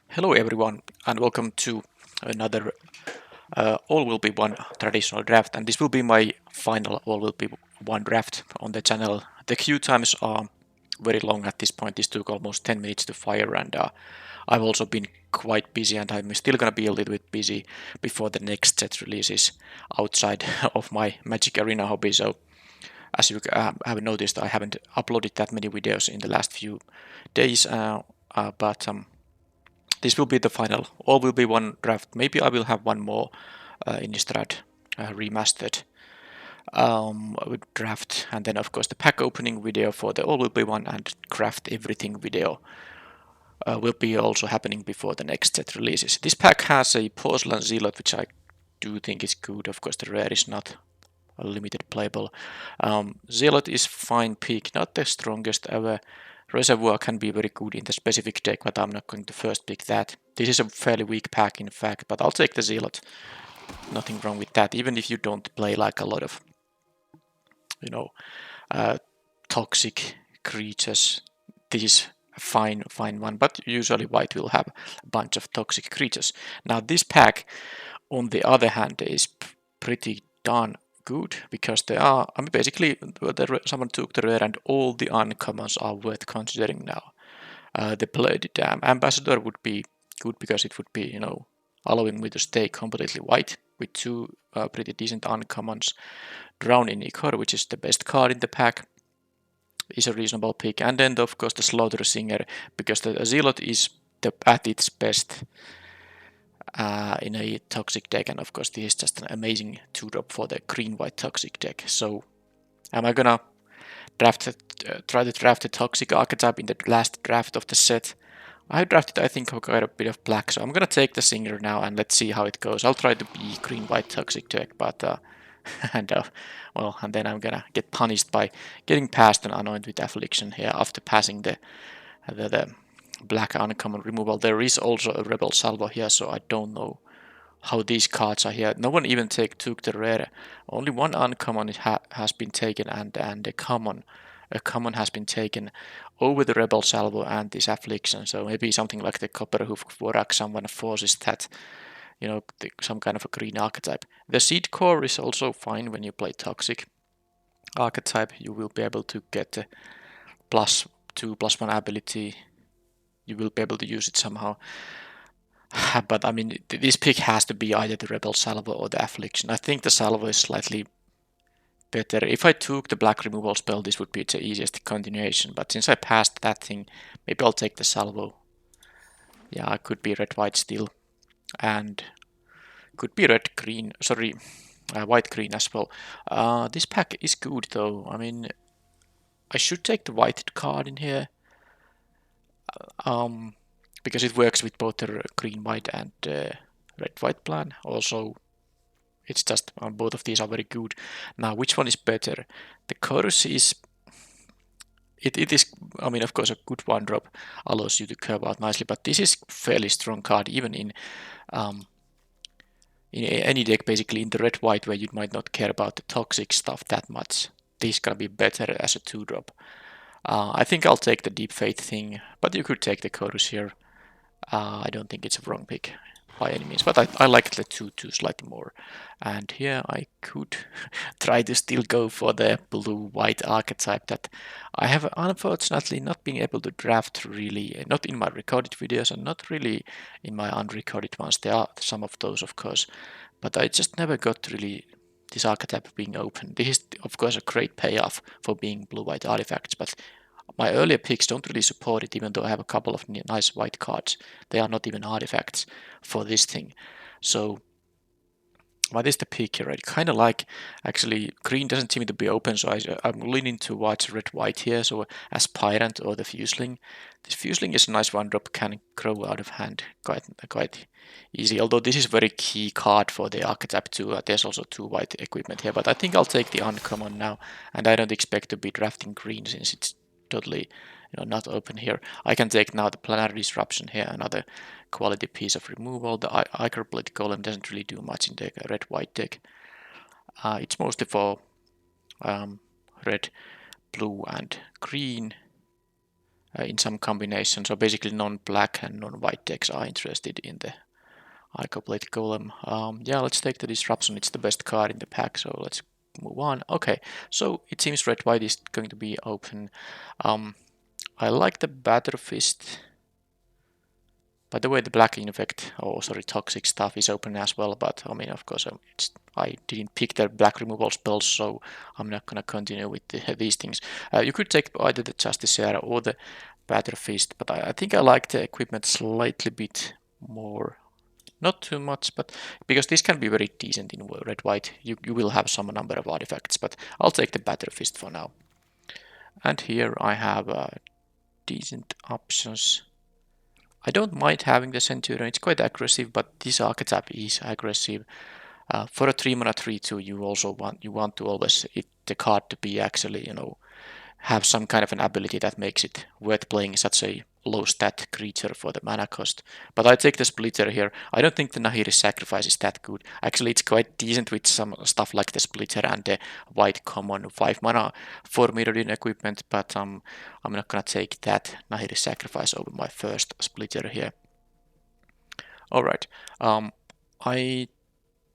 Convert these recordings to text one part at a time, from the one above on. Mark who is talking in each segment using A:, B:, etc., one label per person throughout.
A: Hello everyone and welcome to another All Will Be One traditional draft, and this will be my final All Will Be One draft on the channel. The queue times are very long at this point. This took almost 10 minutes to fire, and I've also been quite busy, and I'm still gonna be a little bit busy before the next set releases outside of my Magic Arena hobby. So as you have noticed, I haven't uploaded that many videos in the last few days, but this will be the final. All will be one draft. Maybe I will have one more Innistrad remastered draft, and then of course the pack opening video for the All will be one and craft everything video will be also happening before the next set releases. This pack has a porcelain zealot, which I do think is good. Of course, the rare is not a limited playable. Zealot is fine pick, not the strongest ever. Reservoir can be very good in the specific deck, but I'm not going to first pick that. This is a fairly weak pack in fact, but I'll take the Zealot. Nothing wrong with that, even if you don't play like a lot of, you know, toxic creatures. This is a fine one, but usually white will have a bunch of toxic creatures. Now this pack, on the other hand, is pretty darn good because they are, I mean, basically someone took the rare and all the uncommons are worth considering now. The Blooded Ambassador would be good because it would be, allowing me to stay completely white with two pretty decent uncommons. Drown in Ichor, which is the best card in the pack, is a reasonable pick. And then, of course, the Slaughter Singer, because the Zealot is at its best in a toxic deck, and of course, this is just an amazing 2-drop for the green-white toxic deck. So, am I gonna try to draft a toxic archetype in the last draft of the set? I drafted, I think, quite a bit of black, so I'm gonna take the Singer now and let's see how it goes. I'll try to be green-white toxic deck, but and then I'm gonna get punished by getting past an Anoint with Affliction here after passing the black uncommon removal. There is also a Rebel Salvo here, so I don't know how these cards are here. No one even took the rare. Only one uncommon has been taken, and a common has been taken over the Rebel Salvo and this Affliction. So maybe something like the Copperhoof Vorak, someone forces that, some kind of a green archetype. The Seed Core is also fine when you play Toxic archetype. You will be able to get the +2/+1 ability. You will be able to use it somehow. But I mean, this pick has to be either the Rebel Salvo or the Affliction. I think the Salvo is slightly better. If I took the black removal spell, this would be the easiest continuation. But since I passed that thing, maybe I'll take the Salvo. Yeah, I could be red-white still. And could be red-green. Sorry, white-green as well. This pack is good though. I mean, I should take the white card in here. Because it works with both the green-white and red-white plan. Also, it's just both of these are very good. Now, which one is better? The Chorus is. It is, I mean, of course, a good 1-drop allows you to curve out nicely, but this is fairly strong card even in any deck, basically in the red-white where you might not care about the toxic stuff that much. This is gonna be better as a 2-drop. I think I'll take the Deep Faith thing, but you could take the Chorus here. I don't think it's a wrong pick by any means, but I like the 2/2 slightly more. And here I could try to still go for the blue-white archetype that I have unfortunately not been able to draft really, not in my recorded videos and not really in my unrecorded ones. There are some of those, of course, but I just never got really this archetype being open. This is, of course, a great payoff for being blue-white artifacts, but my earlier picks don't really support it, even though I have a couple of nice white cards. They are not even artifacts for this thing. So, what is the pick here? I kind of like, actually, green doesn't seem to be open, so I'm leaning towards red-white here, so Aspirant or the Fuseling. This Fuseling is a nice 1-drop, can grow out of hand quite easy, although this is a very key card for the archetype too. There's also 2 white equipment here, but I think I'll take the uncommon now, and I don't expect to be drafting green since it's totally not open here. I can take now the Planetary Disruption here, another quality piece of removal. The Ichor Blade Golem doesn't really do much in the red-white deck. It's mostly for red, blue, and green. in some combination. So basically non-black and non-white decks are interested in the Icoplate Golem. Yeah, let's take the Disruption. It's the best card in the pack, so let's move on. Okay, so it seems red-white is going to be open. I like the Batter Fist. By the way, the black infect, oh sorry, toxic stuff is open as well, but I mean, of course, I didn't pick the black removal spells, so I'm not gonna continue with these things. You could take either the Justiciar or the Batter Fist, but I think I like the equipment slightly bit more. Not too much, but because this can be very decent in red-white, you will have some number of artifacts, but I'll take the Batter Fist for now. And here I have decent options. I don't mind having the Centurion, it's quite aggressive, but this archetype is aggressive. For a 3-mana 3/2, you also want to always the card to be actually, have some kind of an ability that makes it worth playing such a low stat creature for the mana cost. But I take the Splitter here. I don't think the Nahiri's Sacrifice is that good. Actually, it's quite decent with some stuff like the Splitter and the white common 5 mana for Mirrodin equipment, but I'm not gonna take that Nahiri's Sacrifice over my first Splitter here. Alright, I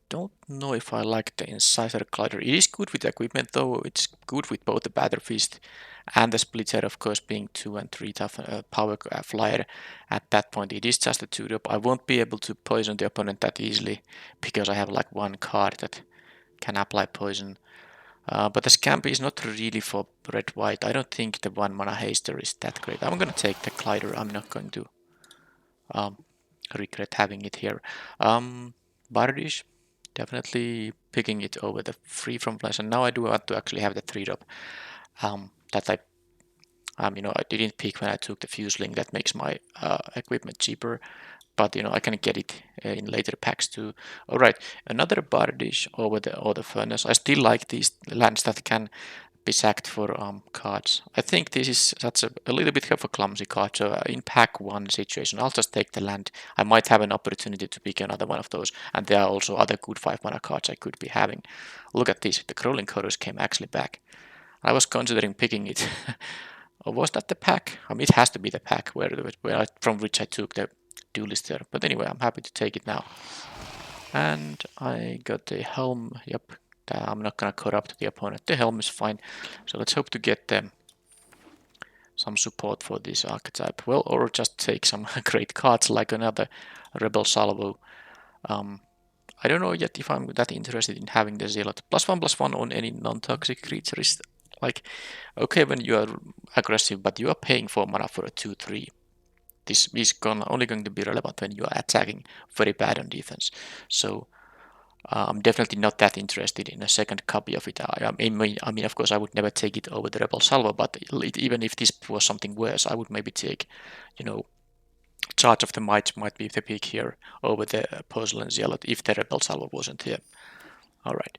A: don't know if I like the Incisor Glider. It is good with equipment though. It's good with both the Batter Fist and the Splitter, of course, being 2 and 3 tough power flyer. At that point, it is just a 2-drop. I won't be able to poison the opponent that easily because I have like one card that can apply poison. But the Scamp is not really for red-white. I don't think the 1-mana haster is that great. I'm gonna take the Glider. I'm not going to regret having it here. Bardish, definitely picking it over the free from flash, and now I do want to actually have the 3-drop that I didn't pick when I took the Fuseling. That makes my equipment cheaper, but I can get it in later packs too. All right, another Bardish over the Furnace. I still like these lands that can be sacked for cards. I think this is such a little bit of a clumsy card, so in pack 1 situation I'll just take the land. I might have an opportunity to pick another one of those, and there are also other good 5-mana cards I could be having. Look at this, the Crawling Chorus came actually back. I was considering picking it. Or was that the pack? I mean, it has to be the pack from which I took the Duelist there. But anyway, I'm happy to take it now. And I got the Helm, yep. I'm not gonna corrupt the opponent. The Helm is fine. So let's hope to get some support for this archetype. Well, or just take some great cards like another Rebel Salvo. I don't know yet if I'm that interested in having the Zealot. +1/+1 on any non-toxic creature is like, okay when you are aggressive, but you are paying 4 mana for a 2/3. This is only going to be relevant when you are attacking very bad on defense. So I'm definitely not that interested in a second copy of it. I mean, of course, I would never take it over the Rebel Salvo, but even if this was something worse, I would maybe take, Charge of the Might might be the pick here over the Porcelain Zealot if the Rebel Salvo wasn't here. Alright.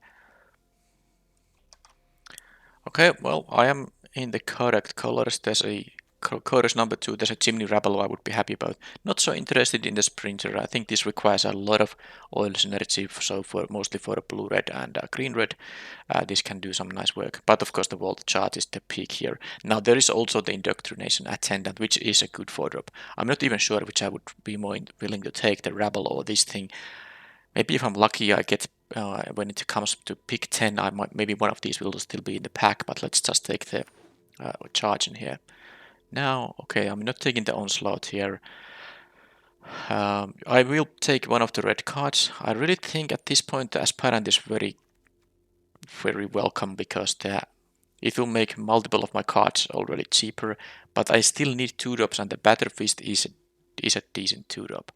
A: Okay, well, I am in the correct colors. There's a chorus number 2, there's a Chimney Rabble I would be happy about. Not so interested in the Sprinter. I think this requires a lot of oil synergy, so mostly for blue-red and green-red. This can do some nice work. But of course the Vault Charge is the peak here. Now there is also the Indoctrination Attendant, which is a good 4-drop. I'm not even sure which I would be more willing to take, the Rabble or this thing. Maybe if I'm lucky I get, when it comes to pick 10, maybe one of these will still be in the pack, but let's just take the charge in here. Now, okay, I'm not taking the Onslaught here. I will take one of the red cards. I really think at this point the Aspirant is very, very welcome because it will make multiple of my cards already cheaper, but I still need 2-drops and the Batter Fist is a decent 2-drop.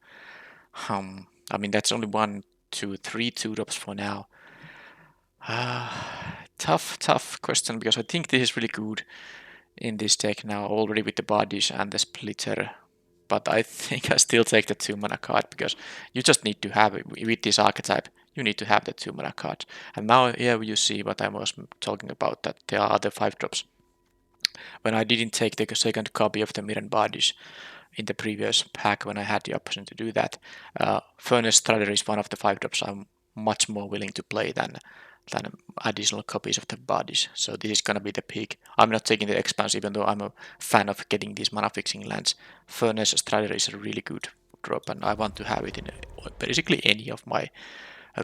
A: I mean, that's only 1, 2, 3 2-drops for now. Tough question because I think this is really good in this deck now already with the Bardish and the Splitter, but I think I still take the 2-mana card because you just need to have it with this archetype. You need to have the 2-mana card. And now here you see what I was talking about, that there are other 5-drops. When I didn't take the second copy of the Mirren Bardish in the previous pack, when I had the option to do that, Furnace Strider is one of the 5-drops I'm much more willing to play than than additional copies of the bodies. So this is gonna be the peak. I'm not taking the expanse, even though I'm a fan of getting these mana fixing lands. Furnace Strider is a really good drop, and I want to have it in basically any of my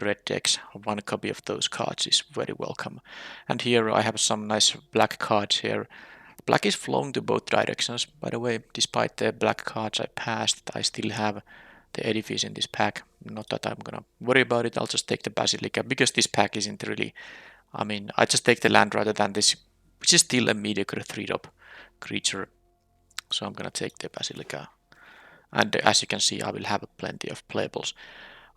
A: red decks. One copy of those cards is very welcome. And here I have some nice black cards here. Black is flowing to both directions, by the way. Despite the black cards I passed, I still have the edifice in this pack. Not that I'm gonna worry about it, I'll just take the Basilica, because this pack isn't really... I mean, I just take the land rather than this, which is still a mediocre 3-drop creature. So I'm gonna take the Basilica. And as you can see, I will have plenty of playables.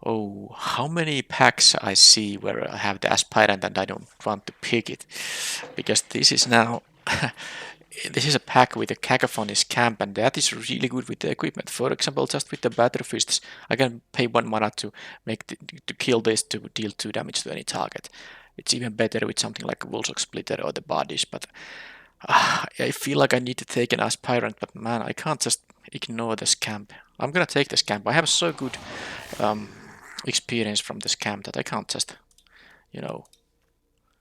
A: Oh, how many packs I see where I have the Aspirant and I don't want to pick it. Because this is now... this is a pack with a Cacophony's Camp, and that is really good with the equipment. For example, just with the Batter Fists, I can pay 1 mana to to kill this to deal 2 damage to any target. It's even better with something like a Woolsock Splitter or the bodies, but I feel like I need to take an Aspirant, but man, I can't just ignore the Scamp. I'm gonna take the Scamp. I have so good experience from the Scamp that I can't just, you know,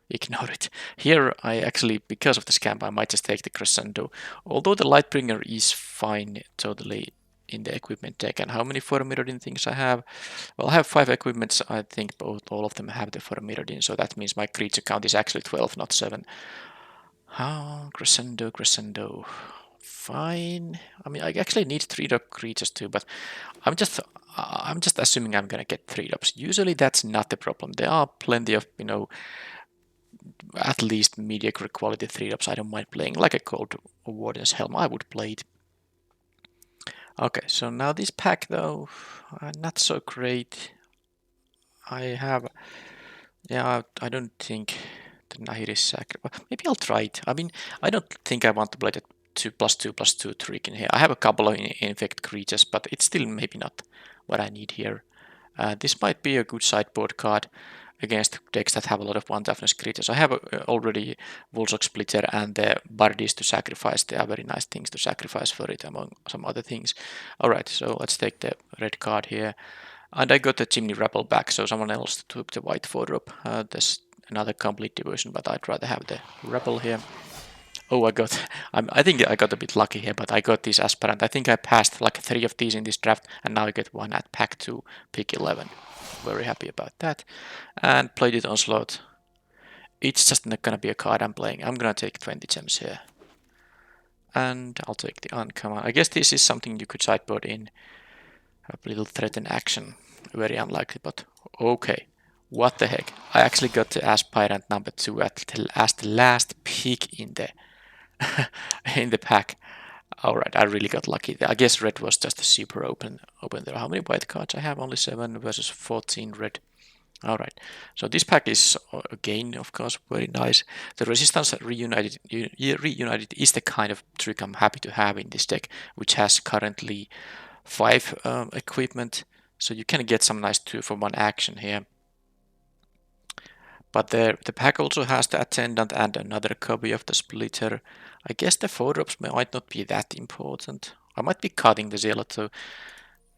A: ignore it. Here I actually, because of the Scamp, I might just take the Crescendo. Although the Lightbringer is fine totally in the equipment deck. And how many Formidodin things I have? Well, I have 5 equipments. I think all of them have the Formidodin, so that means my creature count is actually 12, not 7. Oh, Crescendo. Fine. I mean, I actually need 3-drop creatures too, but I'm just assuming I'm gonna get 3-drops. Usually that's not the problem. There are plenty of, at least mediocre quality 3-drops I don't mind playing, like a Cold Warden's Helm. I would play it. Okay, so now this pack though, not so great. I don't think the Nahiri sacrifice. Maybe I'll try it. I mean, I don't think I want to play that 2+2+2 trick in here. I have a couple of infect creatures, but it's still maybe not what I need here. This might be a good sideboard card against decks that have a lot of one-toughness creatures. I have already Woolsock Splitter and the Bardies to sacrifice. They are very nice things to sacrifice for it, among some other things. Alright, so let's take the red card here. And I got the Chimney Rabble back, so someone else took the white 4-drop. There's another complete diversion, but I'd rather have the Rebel here. Oh, I think I got a bit lucky here, but I got this Aspirant. I think I passed like 3 of these in this draft, and now I get 1 at pack 2, pick 11. Very happy about that. And played it on slot. It's just not gonna be a card I'm playing. I'm gonna take 20 gems here. And I'll take the uncommon. I guess this is something you could sideboard in. A little threat in action. Very unlikely, but okay. What the heck? I actually got the Aspirant number 2 as the last pick in the in the pack. Alright, I really got lucky. I guess red was just super open there. How many white cards I have? Only 7 versus 14 red. Alright, so this pack is again, of course, very nice. The Resistance Reunited is the kind of trick I'm happy to have in this deck, which has currently 5 equipment, so you can get some nice 2-for-1 action here. But the pack also has the Attendant and another copy of the Splitter. I guess the 4-drops might not be that important. I might be cutting the Zealot too,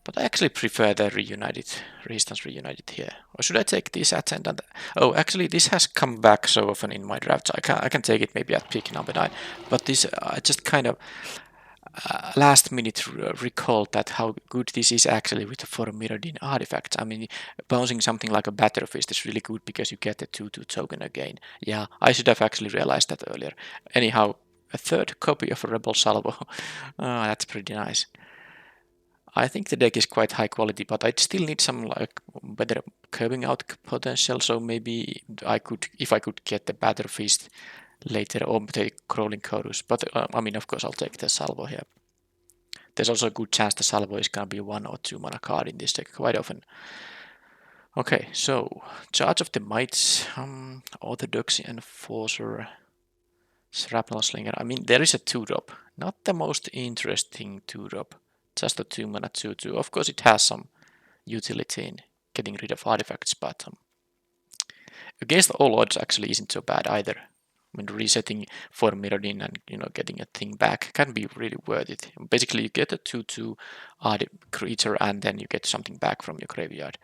A: but I actually prefer the Resistance Reunited here. Or should I take this Attendant? Oh, actually this has come back so often in my drafts. I can take it maybe at pick number 9, but this I just kind of last minute recalled that how good this is actually with the Formidodin artifacts. I mean, bouncing something like a Batter Fist is really good because you get the 2/2 token again. Yeah, I should have actually realized that earlier. Anyhow, a 3rd copy of a Rebel Salvo. That's pretty nice. I think the deck is quite high quality, but I still need some like better curving out potential. So maybe I could, if I could get the Batter Fist later, or take Crawling Chorus. But I mean, of course, I'll take the Salvo here. There's also a good chance the Salvo is gonna be 1 or 2 mana card in this deck quite often. Okay, so Charge of the Mites, Orthodoxy Enforcer, Shrapnel Slinger. I mean, there is a 2-drop. Not the most interesting 2-drop. Just a 2 mana 2/2. Of course, it has some utility in getting rid of artifacts, but against all odds actually isn't so bad either. I mean, resetting Formidodin and getting a thing back can be really worth it. Basically, you get a 2/2 creature and then you get something back from your graveyard.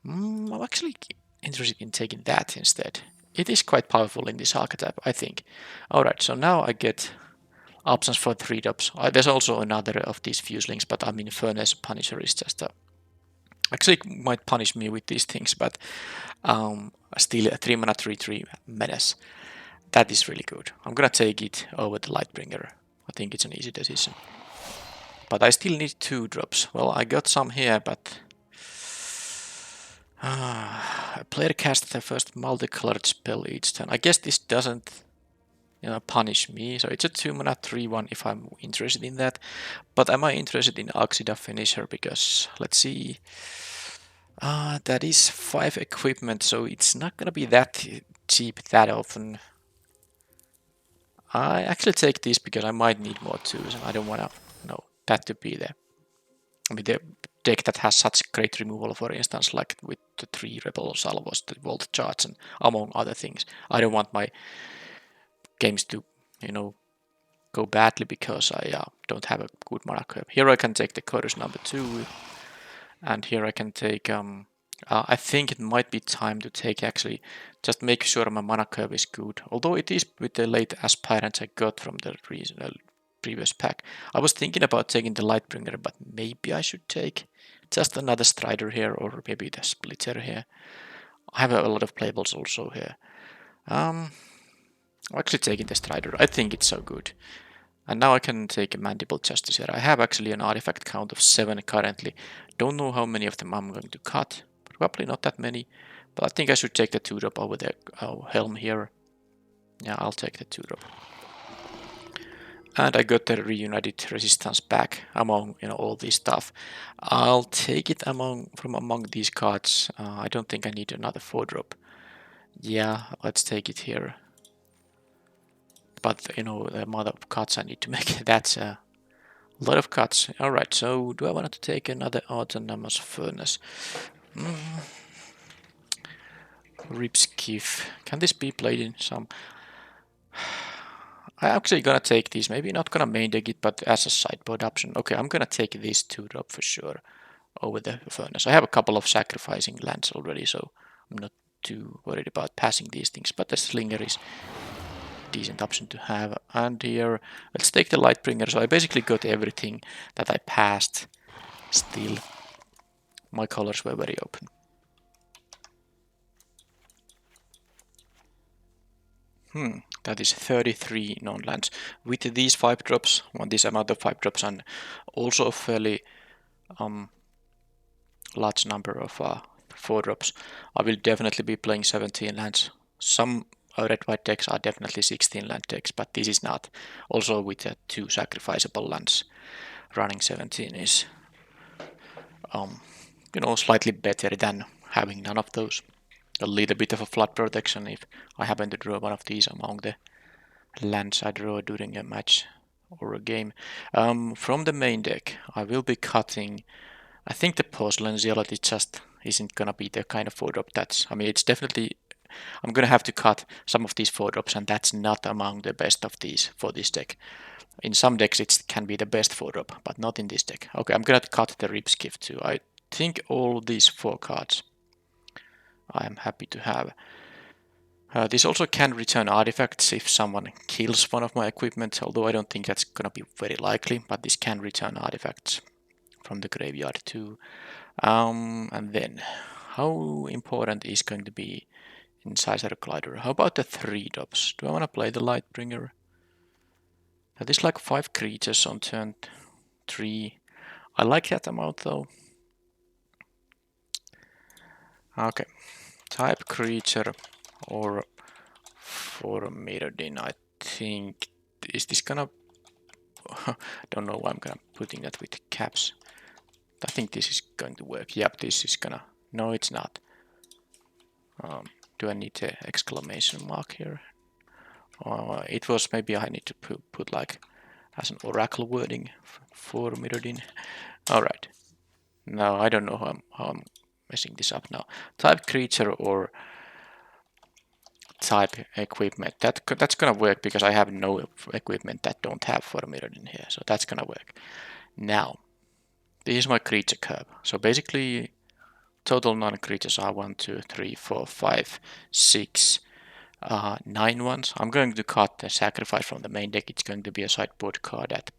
A: I'm actually interested in taking that instead. It is quite powerful in this archetype, I think. Alright, so now I get options for 3-drops. There's also another of these fuselings, but I mean Furnace Punisher is just actually might punish me with these things, but still a 3-mana 3/3 menace. That is really good. I'm gonna take it over the Lightbringer. I think it's an easy decision. But I still need 2-drops. Well, I got some here, but a player casts their first multicolored spell each turn. I guess this doesn't punish me, so it's a 2-mana 3/1 if I'm interested in that. But am I interested in Oxida Finisher? Because let's see, that is 5 equipment, so it's not gonna be that cheap that often. I actually take this because I might need more twos, and I don't wanna that to be there. I mean, the deck that has such great removal, for instance, like with the 3 Rebel Salvos, the Volt Charge, and among other things. I don't want my games to, go badly because I don't have a good mana curve. Here I can take the Chorus number 2, and here I can take, I think it might be time to take actually, just make sure my mana curve is good. Although it is with the late Aspirants I got from the previous pack. I was thinking about taking the Lightbringer, but maybe I should take just another Strider here, or maybe the Splitter here. I have a lot of playables also here. I'm actually taking the Strider. I think it's so good. And now I can take a Mandible Justice here. I have actually an artifact count of 7 currently. Don't know how many of them I'm going to cut. Probably not that many. But I think I should take the 2-drop over the Helm here. Yeah, I'll take the 2-drop. And I got the Reunited Resistance back among all this stuff. I'll take it from among these cards. I don't think I need another 4-drop. Yeah, let's take it here. But the amount of cuts I need to make, that's a lot of cuts. Alright, so do I want to take another Autonomous Furnace? Ripskiff. Can this be played in some? I'm actually gonna take these. Maybe not gonna main deck it, but as a sideboard option. Okay, I'm gonna take this 2-drop for sure over the Furnace. I have a couple of sacrificing lands already, so I'm not too worried about passing these things. But the Slinger is a decent option to have. And here, let's take the Lightbringer. So I basically got everything that I passed. Still, my colors were very open. That is 33 non-lands. With these 5-drops, this amount of 5-drops, and also a fairly large number of 4-drops, I will definitely be playing 17 lands. Some red-white decks are definitely 16 land decks, but this is not. Also with 2 sacrificable lands, running 17 is slightly better than having none of those. A little bit of a flood protection if I happen to draw one of these among the lands I draw during a match or a game. From the main deck, I will be cutting. I think the Porcelain Zealot just isn't gonna be the kind of 4-drop that's. I mean, it's definitely. I'm gonna have to cut some of these 4-drops, and that's not among the best of these for this deck. In some decks, it can be the best 4-drop, but not in this deck. Okay, I'm gonna cut the Ripskiff too. I think all these 4 cards I am happy to have. This also can return artifacts if someone kills one of my equipment, although I don't think that's gonna be very likely, but this can return artifacts from the graveyard too. And then, how important is going to be Incisor Glider? How about the 3-drops? Do I want to play the Lightbringer? That is like 5 creatures on turn 3. I like that amount though. Okay, type creature or for Mirrodin, I think. Is this gonna? Don't know why I'm gonna putting that with caps. I think this is going to work. Yep, this is gonna. No, it's not. Do I need the exclamation mark here? It was maybe I need to put like as an oracle wording for Mirrodin. All right. No, I don't know how I'm messing this up now. Type creature or type equipment. That's gonna work because I have no equipment that don't have for Mirrodin here, so that's gonna work. Now, this is my creature curve. So basically, total non-creatures are 1, 2, 3, 4, 5, 6, 9 ones. I'm going to cut the sacrifice from the main deck. It's going to be a sideboard card at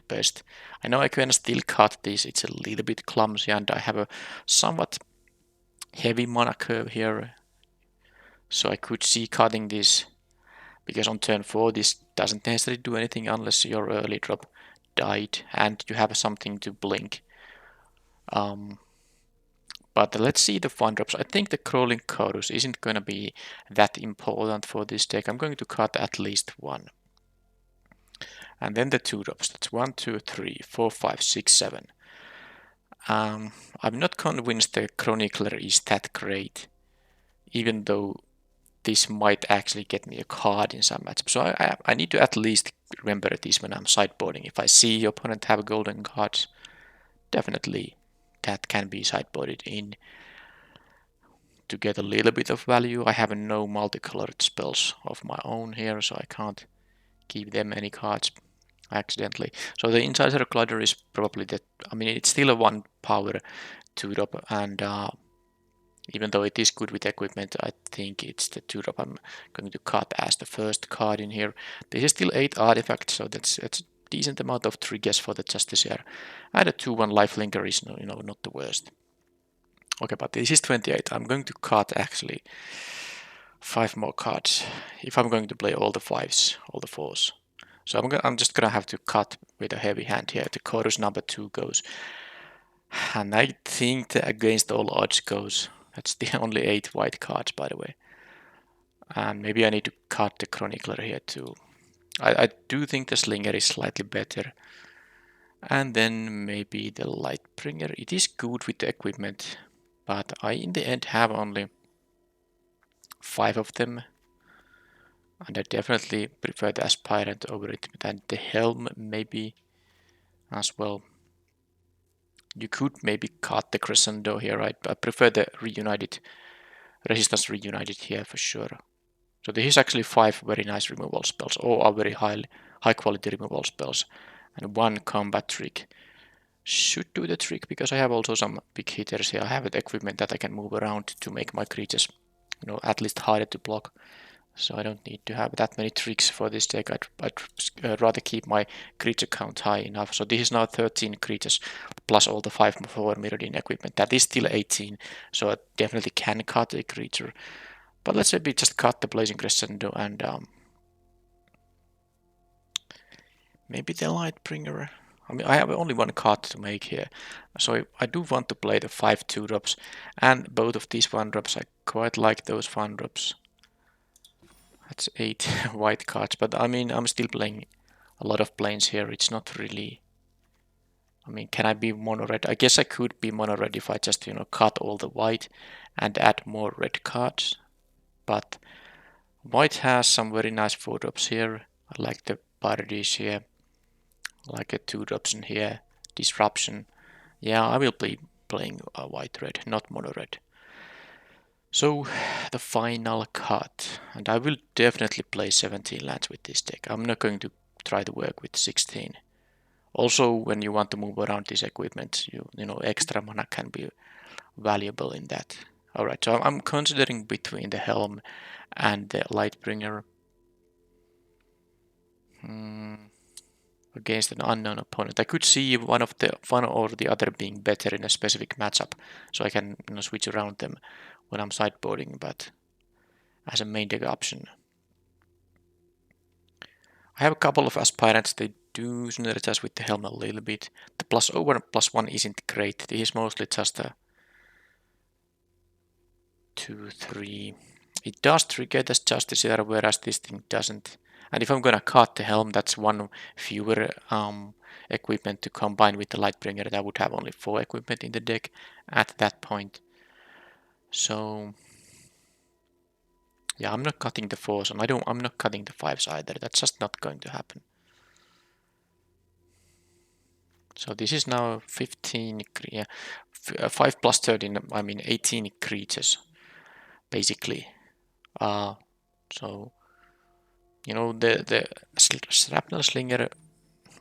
A: best. I know I can still cut this. It's a little bit clumsy and I have a somewhat heavy mana curve here. So I could see cutting this because on turn 4 this doesn't necessarily do anything unless your early drop died and you have something to blink. But let's see the fun drops. I think the Crawling Chorus isn't going to be that important for this deck. I'm going to cut at least one. And then the 2 drops. That's 1, 2, 3, 4, 5, 6, 7. I'm not convinced the Chronicler is that great, even though this might actually get me a card in some matchups. So I need to at least remember this when I'm sideboarding. If I see your opponent have golden cards, definitely that can be sideboarded in to get a little bit of value. I have no multicolored spells of my own here, so I can't give them any cards accidentally. So the Incisor Glider is probably that. I mean, it's still a 1 power 2-drop, and even though it is good with equipment, I think it's the 2-drop I'm going to cut as the first card in here. This is still 8 artifacts, so that's a decent amount of triggers for the Justiciar. And a 2-1 Lifelinker is not the worst. Okay, but this is 28. I'm going to cut actually 5 more cards if I'm going to play all the 5s, all the 4s. So I'm just gonna have to cut with a heavy hand here. The chorus number 2 goes. And I think that against all odds goes. That's the only 8 white cards, by the way. And maybe I need to cut the Chronicler here too. I do think the Slinger is slightly better. And then maybe the Lightbringer. It is good with the equipment, but I in the end have only 5 of them. And I definitely prefer the Aspirant over it, and the Helm maybe as well. You could maybe cut the Crescendo here, right? I prefer the Reunited, Resistance Reunited here for sure. So this is actually 5 very nice removal spells, all are very high quality removal spells. And 1 combat trick should do the trick, because I have also some big hitters here. I have the equipment that I can move around to make my creatures, at least harder to block. So I don't need to have that many tricks for this deck. I'd rather keep my creature count high enough. So this is now 13 creatures plus all the 5 for Mirrodin equipment. That is still 18, so I definitely can cut a creature. But let's maybe just cut the Blazing Crescendo and maybe the Lightbringer. I mean, I have only 1 card to make here, so I do want to play the 5 2-drops, and both of these 1-drops. I quite like those 1-drops. That's 8 white cards, but I mean, I'm still playing a lot of planes here. It's not really... I mean, can I be mono red? I guess I could be mono red if I just, cut all the white and add more red cards. But white has some very nice 4-drops here. I like the Paradies here. I like a 2-drops in here. Disruption. Yeah, I will be playing white red, not mono red. So, the final cut, and I will definitely play 17 lands with this deck. I'm not going to try to work with 16. Also, when you want to move around this equipment, extra mana can be valuable in that. Alright, so I'm considering between the Helm and the Lightbringer. Against an unknown opponent. I could see one or the other being better in a specific matchup, so I can switch around them when I'm sideboarding, but as a main deck option. I have a couple of aspirants. They do synergize with the Helm a little bit. The +1 isn't great. This is mostly just a 2, 3. It does trigger the Justiciar, whereas this thing doesn't. And if I'm gonna cut the Helm, that's 1 fewer equipment to combine with the Lightbringer. That would have only 4 equipment in the deck at that point. So yeah, I'm not cutting the 4s, and I'm not cutting the 5s either. That's just not going to happen. So this is now 15, 5 plus 13, I mean 18 creatures, basically. So, the Shrapnel Slinger,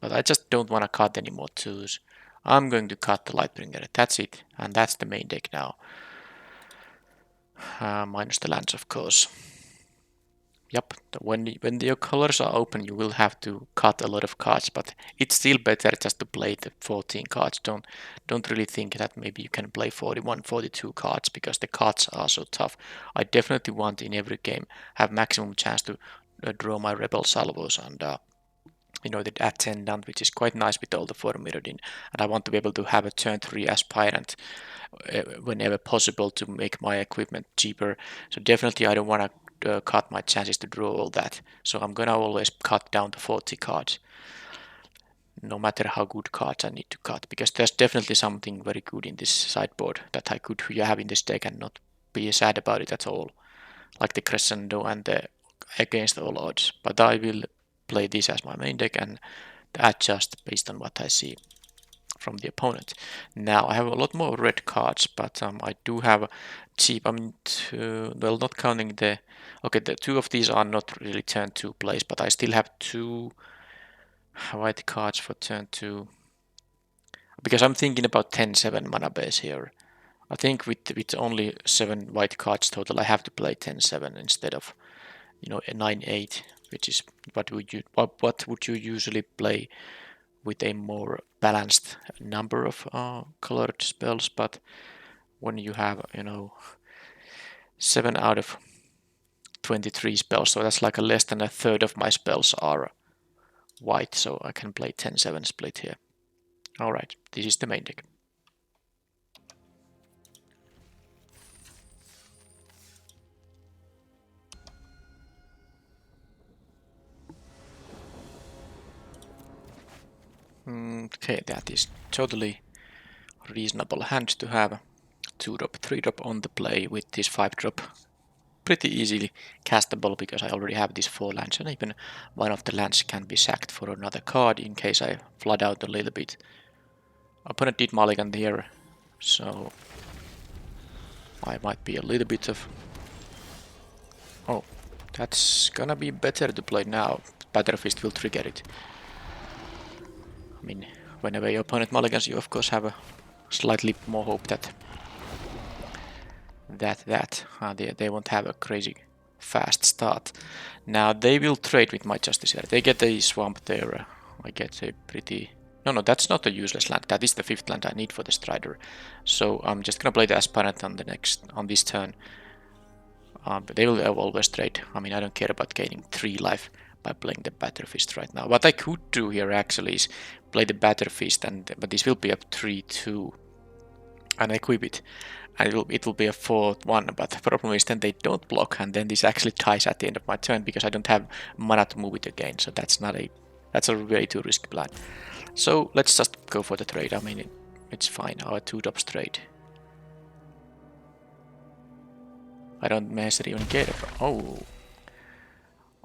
A: but I just don't want to cut any more 2s. I'm going to cut the Lightbringer. That's it. And that's the main deck now. Minus the lands, of course. Yep, when your colors are open, you will have to cut a lot of cards, but it's still better just to play the 14 cards. Don't really think that maybe you can play 41, 42 cards because the cards are so tough. I definitely want in every game have maximum chance to draw my Rebel Salvos and the Attendant, which is quite nice with all the 4 mirrored in. And I want to be able to have a turn 3 Aspirant whenever possible to make my equipment cheaper. So definitely I don't want to cut my chances to draw all that. So I'm gonna always cut down to 40 cards. No matter how good cards I need to cut, because there's definitely something very good in this sideboard that I could have in this deck and not be sad about it at all. Like the Crescendo and the Against All Odds. But I will play this as my main deck and adjust based on what I see from the opponent. Now I have a lot more red cards, but I do have cheap. Well, not counting the. Okay, the 2 of these are not really turn 2 plays, but I still have 2 white cards for turn 2. Because I'm thinking about 10-7 mana base here. I think with only 7 white cards total, I have to play 10-7 instead of a 9-8, which is what would you usually play with a more balanced number of colored spells. But when you have 7 out of 23 spells, so that's like less than a third of my spells are white, so I can play 10-7 split here. Alright, this is the main deck. Okay, that is totally reasonable hand to have 2-drop, 3-drop on the play with this 5-drop. Pretty easily castable because I already have these 4 lands, and even one of the lands can be sacked for another card in case I flood out a little bit. Opponent did mulligan here, so I might be a little bit of... Oh, that's gonna be better to play now. Battlefist will trigger it. I mean, whenever your opponent mulligans, you of course have a slightly more hope that they won't have a crazy fast start. Now they will trade with my Justiciar. They get a swamp there. I get a pretty... No, that's not a useless land. That is the 5th land I need for the Strider. So I'm just gonna play the Aspirant on this turn. But they will always trade. I mean, I don't care about gaining 3 life by playing the Battlefist right now. What I could do here actually is play the Battlefist, but this will be a 3-2 and equip it. And it will be a 4-1, but the problem is then they don't block, and then this actually dies at the end of my turn because I don't have mana to move it again. So that's a way too risky plan. So let's just go for the trade. I mean, it's fine. Our 2-drops trade. I don't necessarily even care about... Oh,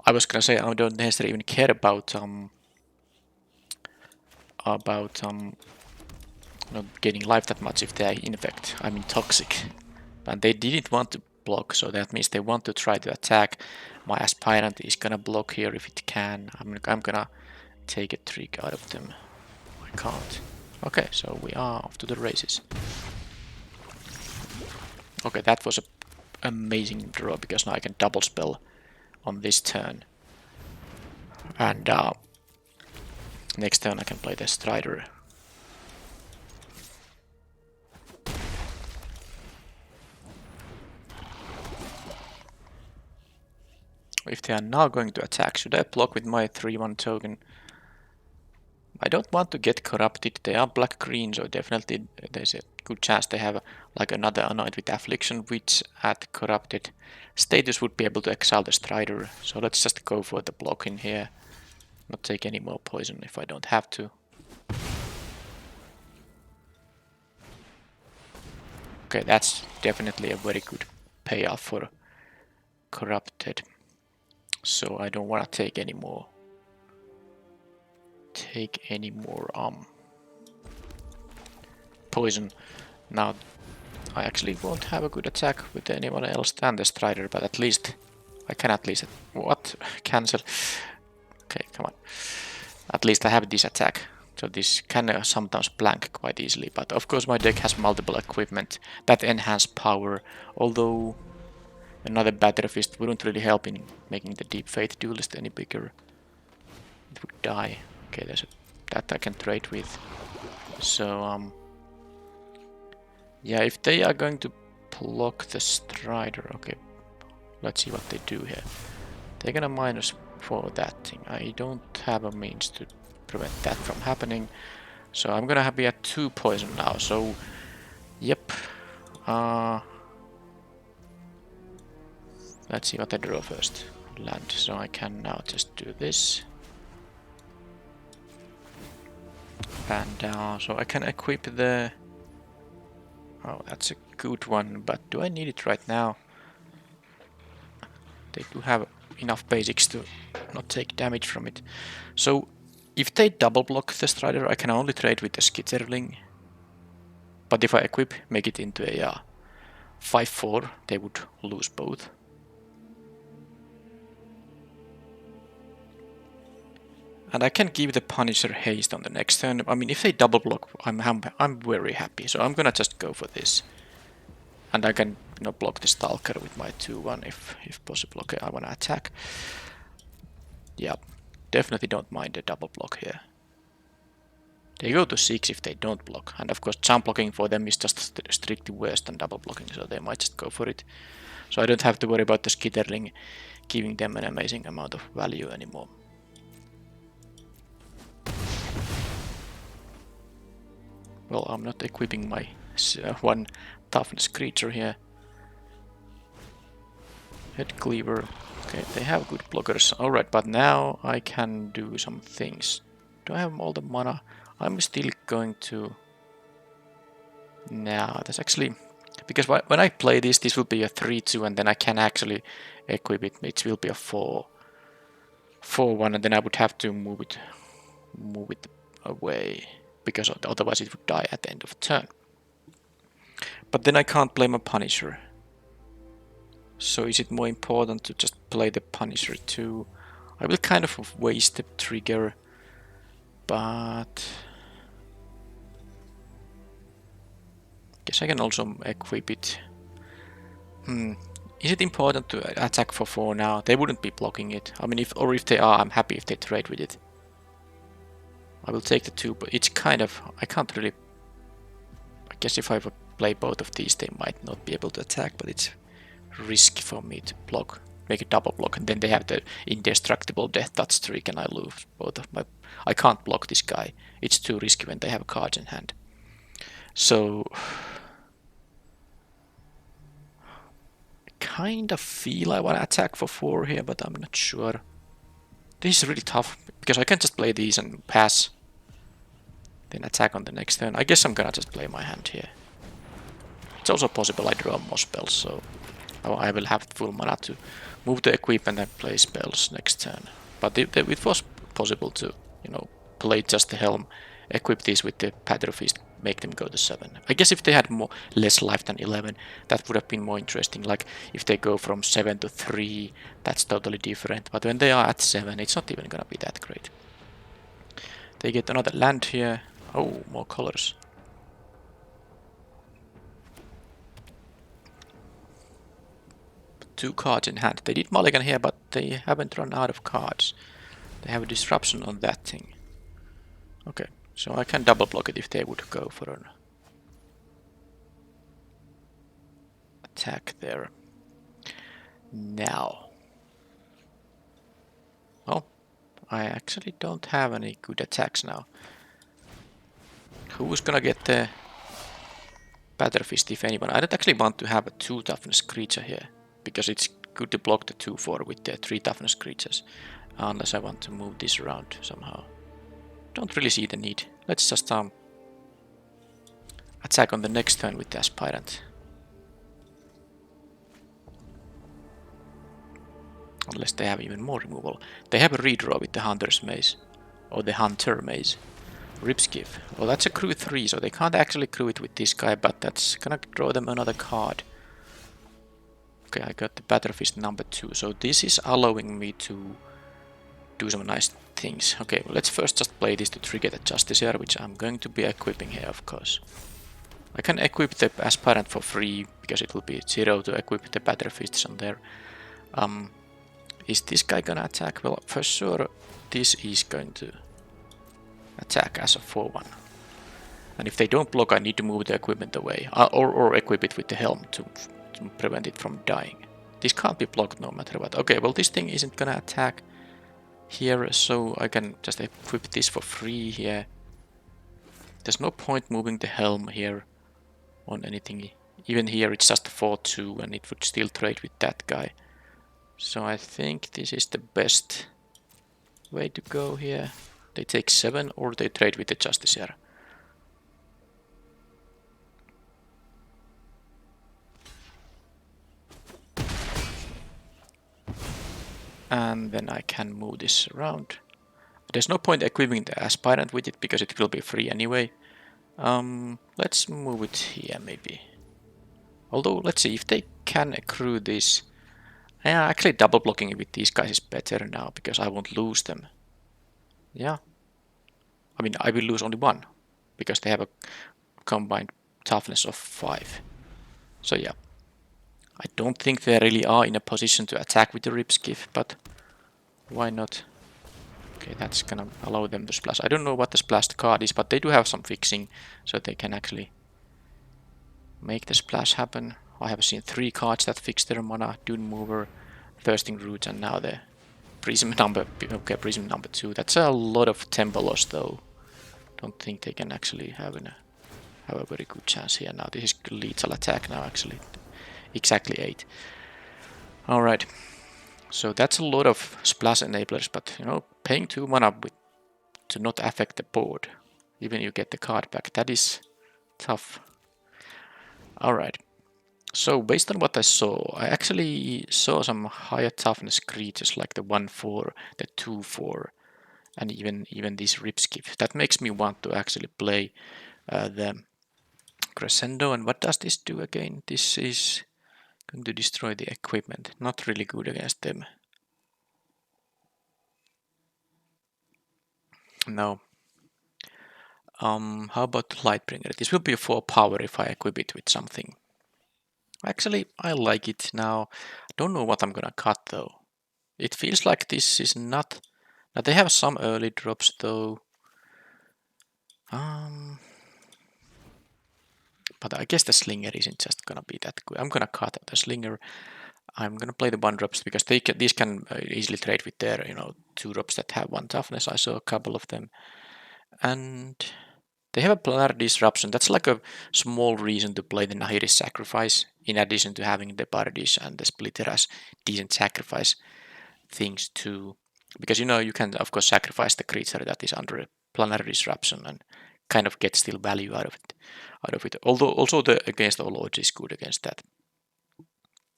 A: I was gonna say I don't necessarily even care about not getting life that much if they are infect. I mean toxic. But they didn't want to block, so that means they want to try to attack. My Aspirant is gonna block here if it can. I'm gonna take a trick out of them. I can't. Okay, so we are off to the races. Okay, that was an amazing draw because now I can double spell on this turn. And next turn I can play the Strider. If they are now going to attack, should I block with my 3-1 token? I don't want to get corrupted. They are black-green, so definitely there's a good chance they have like another Anoint with Affliction, which at corrupted status would be able to exile the Strider. So let's just go for the block in here. Not take any more poison if I don't have to. Okay, that's definitely a very good payoff for corrupted. So I don't want to take any more. Poison. Now I actually won't have a good attack with anyone else than the Strider, but at least I can what? Cancel. Okay, come on. At least I have this attack So this can sometimes blank quite easily, but of course my deck has multiple equipment that enhance power, although another Battery Fist wouldn't really help in making the Deep Faith Duelist any bigger. It would die. Okay, there's that I can trade with. So, yeah, if they are going to block the Strider, okay, let's see what they do here. They're gonna -4 that thing. I don't have a means to prevent that from happening. So I'm gonna be at 2 poison now, so yep. Let's see what I draw first. Land, so I can now just do this. And so I can equip the... Oh, that's a good one, but do I need it right now? They do have enough basics to not take damage from it. So if they double block the Strider, I can only trade with the Skitterling. But if I equip, make it into a 5-4, they would lose both. And I can give the Punisher haste on the next turn. I mean, if they double block, I'm very happy. So I'm gonna just go for this. And I can block the Stalker with my 2-1 if possible. Okay, I wanna attack. Yeah, definitely don't mind the double block here. They go to 6 if they don't block. And of course, jump blocking for them is just strictly worse than double blocking, so they might just go for it. So I don't have to worry about the Skitterling giving them an amazing amount of value anymore. Well, I'm not equipping my 1 toughness creature here. Head Cleaver. Okay, they have good blockers. Alright, but now I can do some things. Do I have all the mana? I'm still going to... Nah, that's actually... Because when I play this will be a 3-2 and then I can actually equip it. It will be a 4-1 and then I would have to move it away. Because otherwise it would die at the end of the turn. But then I can't play my Punisher. So is it more important to just play the Punisher too? I will kind of waste the trigger, but... Guess I can also equip it. Is it important to attack for 4 now? They wouldn't be blocking it. I mean, if they are, I'm happy if they trade with it. I will take the 2, but it's kind of... I can't really... I guess if I would play both of these, they might not be able to attack, but it's risky for me to block, make a double block, and then they have the indestructible death touch streak, and I lose both of my... I can't block this guy. It's too risky when they have cards in hand. So... I kind of feel I want to attack for 4 here, but I'm not sure. This is really tough, because I can just play these and pass. Then attack on the next turn. I guess I'm gonna just play my hand here. It's also possible I draw more spells, so I will have full mana to move the equipment and play spells next turn. But it was possible to, play just the Helm, equip these with the Battery Fist, make them go to 7. I guess if they had less life than 11, that would have been more interesting. Like, if they go from 7 to 3, that's totally different. But when they are at 7, it's not even gonna be that great. They get another land here. Oh, more colors. Two cards in hand. They did mulligan here, but they haven't run out of cards. They have a disruption on that thing. Okay, so I can double block it if they would go for an attack there. Now. Oh, I actually don't have any good attacks now. Who's gonna get the Battery Fist, if anyone? I don't actually want to have a 2 toughness creature here, because it's good to block the 2-4 with the 3 toughness creatures, unless I want to move this around somehow. Don't really see the need. Let's just attack on the next turn with the Aspirant. Unless they have even more removal. They have a redraw with the Hunter's Maze, or the Hunter Maze. Ripskiff. Well, that's a crew 3, so they can't actually crew it with this guy, but that's gonna draw them another card. Okay, I got the Battery Fist number 2, so this is allowing me to do some nice things. Okay, well, let's first just play this to trigger the Justiciar, which I'm going to be equipping here, of course. I can equip the Aspirant for free, because it will be 0 to equip the Battle Fists on there. Is this guy gonna attack? Well, for sure, this is going to attack as a 4-1. And if they don't block, I need to move the equipment away. Or equip it with the helm to prevent it from dying. This can't be blocked no matter what. Okay, well, this thing isn't gonna attack here, so I can just equip this for free here. There's no point moving the helm here on anything. Even here it's just 4-2 and it would still trade with that guy. So I think this is the best way to go here. They take 7 or they trade with the Justiciar. And then I can move this around. There's no point equipping the Aspirant with it because it will be free anyway. Let's move it here maybe. Although, let's see if they can accrue this. Yeah, actually double blocking it with these guys is better now because I won't lose them. Yeah. I mean, I will lose only 1 because they have a combined toughness of 5. So yeah. I don't think they really are in a position to attack with the Ripskiff, but why not? Okay, that's gonna allow them to splash. I don't know what the splashed card is, but they do have some fixing, so they can actually make the splash happen. I have seen 3 cards that fix their mana, Dune Mover, Thirsting Roots, and now the Prism number. Okay, Prism number 2. That's a lot of tempo loss, though. Don't think they can actually have a very good chance here now. This is lethal attack now, actually. Exactly 8. Alright. So that's a lot of splash enablers, but you know, paying 2 mana to not affect the board, even you get the card back, that is tough. Alright. So based on what I saw, I actually saw some higher toughness creatures like the 1-4, the 2-4, and even this Ripskiff. That makes me want to actually play the Crescendo. And what does this do again? This is going to destroy the equipment. Not really good against them. No. How about the Lightbringer? This will be a 4 power if I equip it with something. Actually, I like it now. Don't know what I'm gonna cut though. It feels like this is not... Now they have some early drops though. But I guess the Slinger isn't just gonna be that good. I'm gonna cut the Slinger. I'm gonna play the 1 drops because these can easily trade with their 2 drops that have 1 toughness. I saw a couple of them. And they have a Planetary Disruption. That's like a small reason to play the Nahiri's Sacrifice, in addition to having the Bardish and the Splitter as decent sacrifice things too. Because you can of course sacrifice the creature that is under a Planetary Disruption and kind of get still value out of it. Although also the Against All Odds is good against that.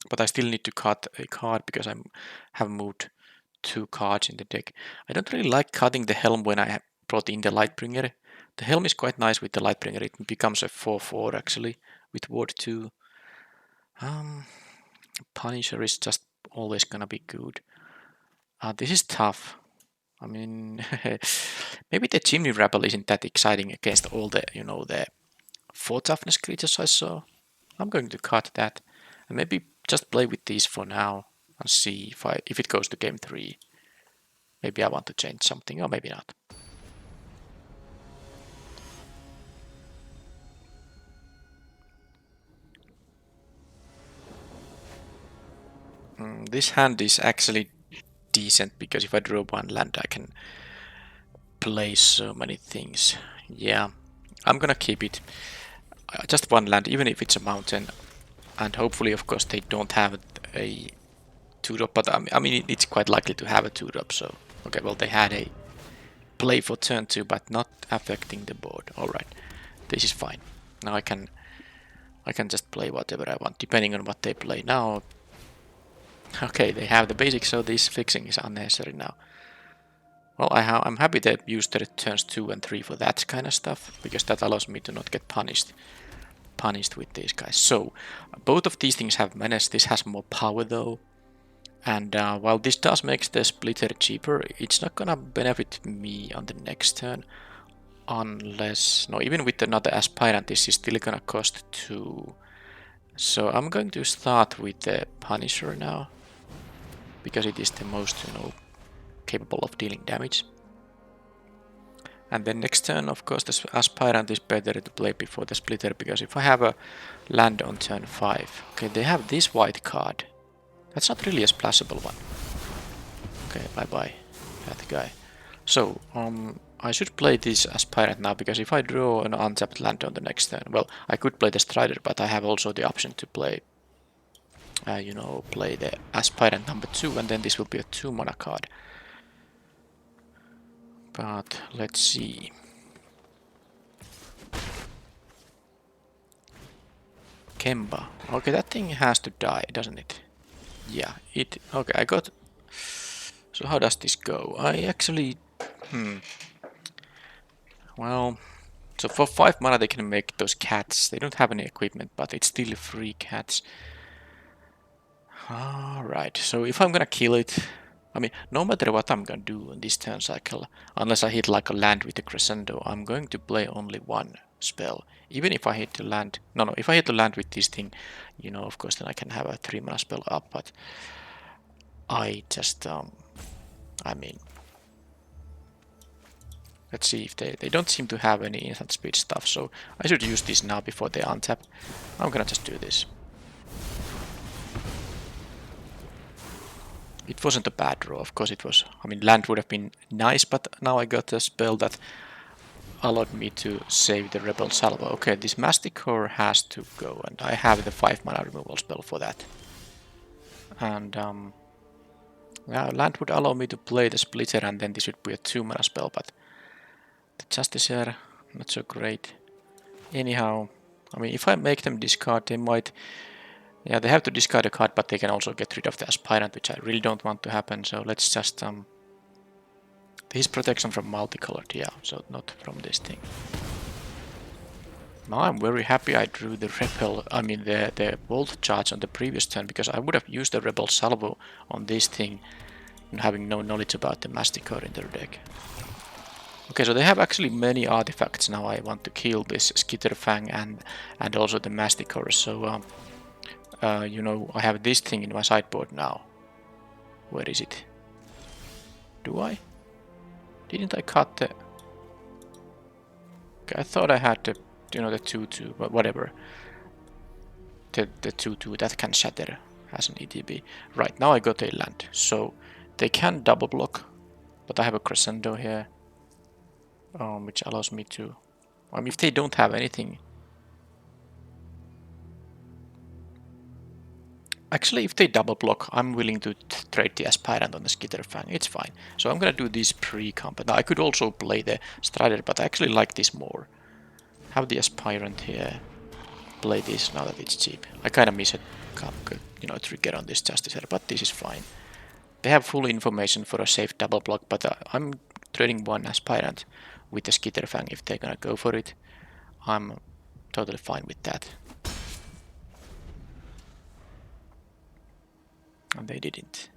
A: But I still need to cut a card because I have moved 2 cards in the deck. I don't really like cutting the Helm when I brought in the Lightbringer. The Helm is quite nice with the Lightbringer. It becomes a 4-4 actually with Ward 2. Punisher is just always gonna be good. This is tough. I mean, maybe the Chimney Rabble isn't that exciting against all the, the 4 toughness creatures I saw. I'm going to cut that and maybe just play with these for now and see if it goes to game 3. Maybe I want to change something, or maybe not. This hand is actually decent because if I draw 1 land, I can play so many things. Yeah, I'm gonna keep it. Just 1 land, even if it's a mountain. And hopefully, of course, they don't have a 2-drop, but I mean, it's quite likely to have a 2-drop, so... Okay, well, they had a play for turn 2, but not affecting the board. Alright, this is fine. Now I can just play whatever I want, depending on what they play now. Okay, they have the basics, so this fixing is unnecessary now. Well, I'm happy they used their turns 2 and 3 for that kind of stuff, because that allows me to not get punished with these guys. So, both of these things have menace. This has more power though. And while this does make the splitter cheaper, it's not gonna benefit me on the next turn. Unless, no, even with another aspirant, this is still gonna cost 2. So I'm going to start with the Punisher now, because it is the most, capable of dealing damage. And then next turn, of course, the aspirant is better to play before the splitter, because if I have a land on turn 5, okay, they have this white card. That's not really a splashable one. Okay, bye-bye, that guy. So, I should play this aspirant now, because if I draw an untapped land on the next turn, well, I could play the Strider, but I have also the option to play, play the aspirant number 2, and then this will be a 2 mana card. But let's see. Kemba. Okay, that thing has to die, doesn't it? Yeah, it. Okay, I got. So how does this go? I actually. Well, so for 5 mana they can make those cats. They don't have any equipment, but it's still free cats. Alright, so if I'm gonna kill it, I mean, no matter what I'm gonna do in this turn cycle, unless I hit like a land with a crescendo, I'm going to play only 1 spell. Even if I hit the land, no, if I hit the land with this thing, of course then I can have a 3 mana spell up, but I just, I mean, let's see if they don't seem to have any instant speed stuff, so I should use this now before they untap. I'm gonna just do this. It wasn't a bad draw, of course it was. I mean, land would have been nice, but now I got a spell that allowed me to save the Rebel Salvo. Okay, this Masticore has to go, and I have the 5 mana removal spell for that. And yeah, land would allow me to play the Splitter, and then this would be a 2 mana spell, but the Justiciar, not so great. Anyhow, I mean, if I make them discard, they might. Yeah, they have to discard a card, but they can also get rid of the aspirant, which I really don't want to happen. So let's just his protection from multicolored, yeah, so not from this thing. Now I'm very happy I drew the Rebel, I mean the Volt charge on the previous turn, because I would have used the Rebel Salvo on this thing, and having no knowledge about the Masticore in their deck. Okay, so they have actually many artifacts now. I want to kill this Skitterfang and also the Masticore, so I have this thing in my sideboard now. Where is it? Do I? Didn't I cut the... Okay, I thought I had the, the 2-2, but whatever. The 2-2 that can shatter as an ETB. Right, now I got a land, so they can double block, but I have a crescendo here, which allows me to... I mean, if they don't have anything... Actually, if they double block, I'm willing to trade the aspirant on the Skitterfang. It's fine. So I'm gonna do this pre-combat. Now, I could also play the Strider, but I actually like this more. Have the aspirant here. Play this now that it's cheap. I kind of miss a trigger on this Justiciar, but this is fine. They have full information for a safe double block, but I'm trading 1 aspirant with the Skitterfang if they're gonna go for it. I'm totally fine with that. And they didn't.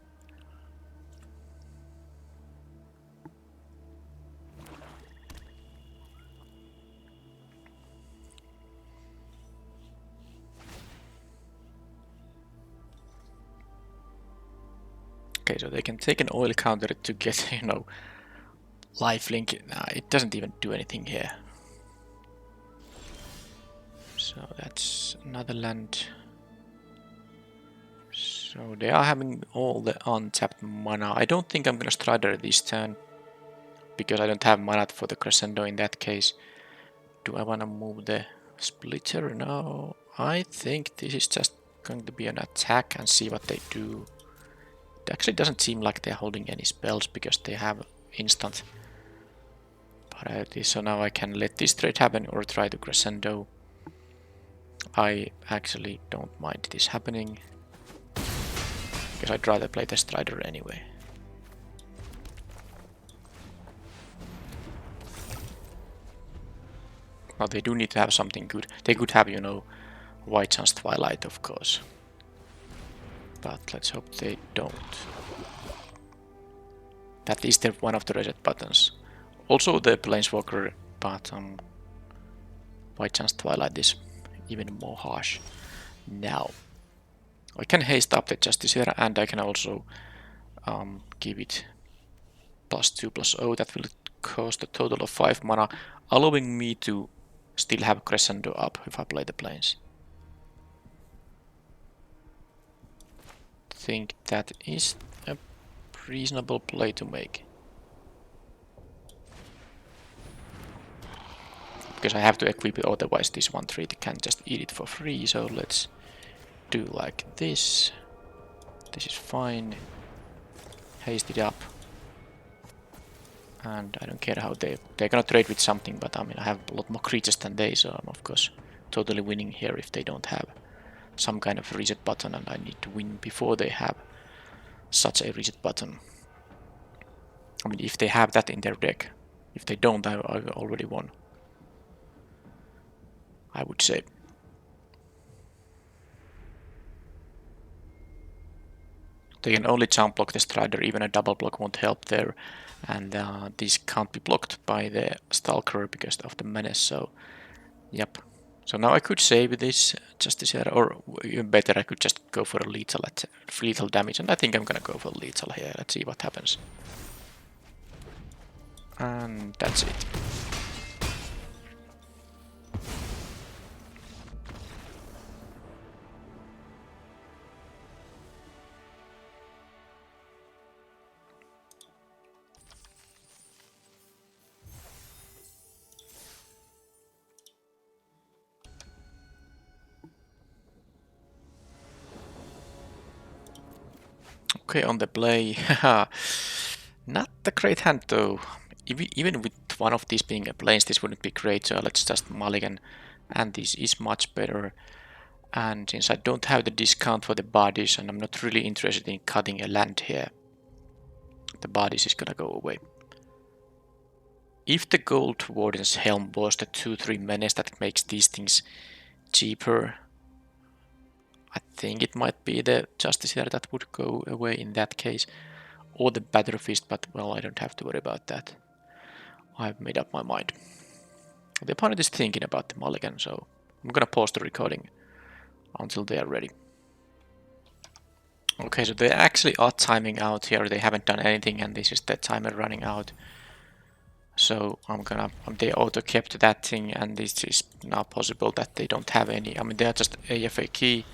A: Okay, so they can take an oil counter to get, lifelink. Nah, it doesn't even do anything here. So that's another land. So they are having all the untapped mana. I don't think I'm gonna Strider this turn, because I don't have mana for the crescendo in that case. Do I wanna move the Splitter? No. I think this is just going to be an attack and see what they do. It actually doesn't seem like they're holding any spells because they have instant priority. So now I can let this trade happen or try to crescendo. I actually don't mind this happening, because I'd rather play the Strider anyway. Now they do need to have something good. They could have, White Sun's Twilight, of course. But let's hope they don't. That is one of the reset buttons. Also the Planeswalker, but by chance Twilight is even more harsh. Now, I can haste up the Justiciar and I can also give it +2/+0. That will cost a total of 5 mana, allowing me to still have Crescendo up if I play the Plains. I think that is a reasonable play to make. Because I have to equip it, otherwise this 1/3 can just eat it for free, so let's do like this. This is fine. Haste it up. And I don't care how they're gonna trade with something, but I mean I have a lot more creatures than they, so I'm of course totally winning here if they don't have some kind of reset button, and I need to win before they have such a reset button. I mean, if they have that in their deck. If they don't, I've already won, I would say. They can only jump block the Strider, even a double block won't help there. And this can't be blocked by the Stalker because of the menace, so yep. So now I could save this Justiciar, or even better, I could just go for a lethal damage, and I think I'm gonna go for lethal here. Let's see what happens. And that's it. Okay, on the play. Not a great hand though. Even with one of these being a Plains, this wouldn't be great, so let's just mulligan. And this is much better. And since I don't have the discount for the bodies, and I'm not really interested in cutting a land here, the bodies is gonna go away. If the Gold Warden's Helm was the 2/3 menace that makes these things cheaper, I think it might be the Justiciar that would go away in that case, or the Batter Fist, but well, I don't have to worry about that. I've made up my mind. The opponent is thinking about the mulligan, so I'm gonna pause the recording until they are ready. Okay, so they actually are timing out here. They haven't done anything, and this is the timer running out. So they auto kept that thing, and this is now possible that they don't have any. I mean, they are just AFA key.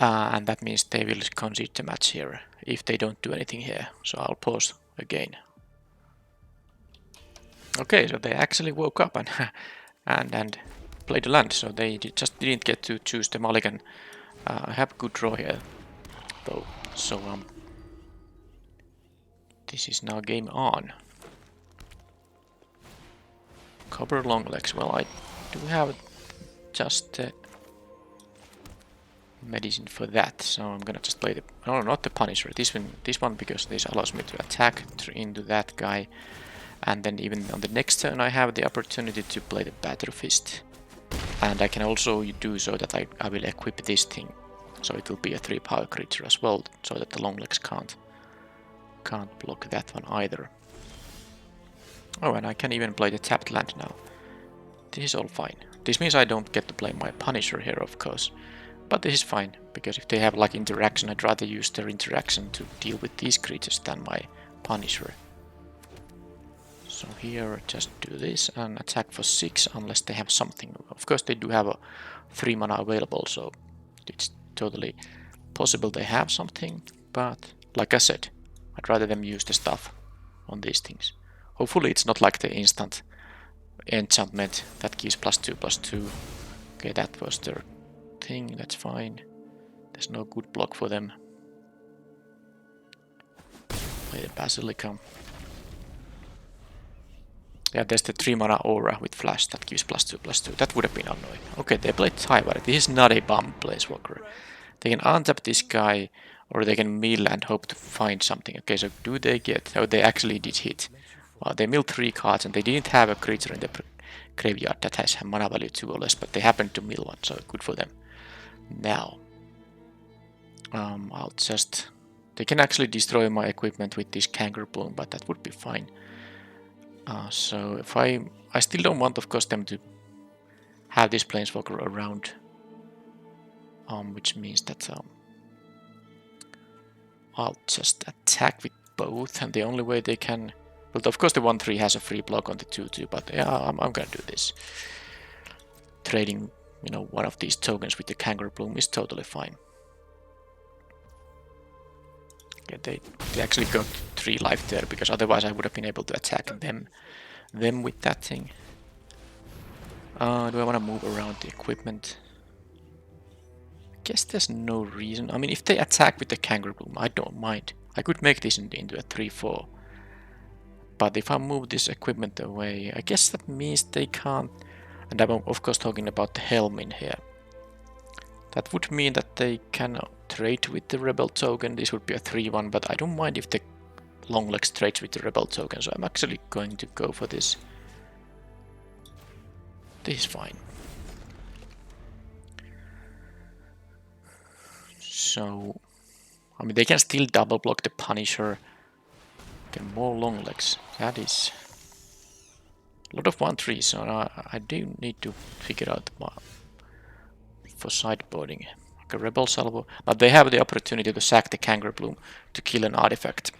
A: And that means they will concede the match here if they don't do anything here. So I'll pause again. Okay, so they actually woke up and and played the land, so they just didn't get to choose the mulligan. I have a good draw here, though. So this is now game on. Copper Longlegs. Well, I do have just medicine for that, so I'm gonna just play the not the Punisher, this one because this allows me to attack into that guy, and then even on the next turn I have the opportunity to play the Batter Fist, and I can also do so that I will equip this thing, so it will be a 3-power creature as well, so that the Longlegs can't block that one either. Oh, and I can even play the tapped land now. This is all fine. This means I don't get to play my Punisher here, of course. But this is fine, because if they have like interaction, I'd rather use their interaction to deal with these creatures than my Punisher. So here, just do this and attack for 6 unless they have something. Of course they do have a 3 mana available, so it's totally possible they have something. But like I said, I'd rather them use the stuff on these things. Hopefully it's not like the instant enchantment that gives +2/+2. Okay, that was their thing, that's fine. There's no good block for them. Play the Basilica. Yeah, there's the 3 mana aura with flash that gives +2/+2. That would have been annoying. Okay, they played Tywar. This is not a bum Planeswalker. They can untap this guy, or they can mill and hope to find something. Okay, so do they get... Oh, they actually did hit. Well, they milled 3 cards, and they didn't have a creature in the graveyard that has mana value 2 or less, but they happened to mill one, so good for them. Now, I'll just... They can actually destroy my equipment with this kangaroo plume, but that would be fine. So if I still don't want, of course, them to have this planeswalker around, which means that I'll just attack with both, and the only way they can... Well, of course the 1/3 has a free block on the 2/2, but yeah, I'm gonna do this. Trading, you know, one of these tokens with the kangaroo plume is totally fine. Okay, they actually got 3 life there, because otherwise I would have been able to attack them with that thing. Do I want to move around the equipment? I guess there's no reason. I mean, if they attack with the kangaroo plume, I don't mind. I could make this into a 3/4. But if I move this equipment away, I guess that means they can't... And I'm of course talking about the helm in here. That would mean that they can trade with the rebel token. This would be a 3/1, but I don't mind if the Longlegs trades with the rebel token, so I'm actually going to go for this. This is fine. So, I mean, they can still double block the Punisher. Get more Longlegs. That is a lot of 1/3, so I do need to figure out for sideboarding. Like a Rebel Salvo. But they have the opportunity to sack the Kangaroo Plume to kill an artifact.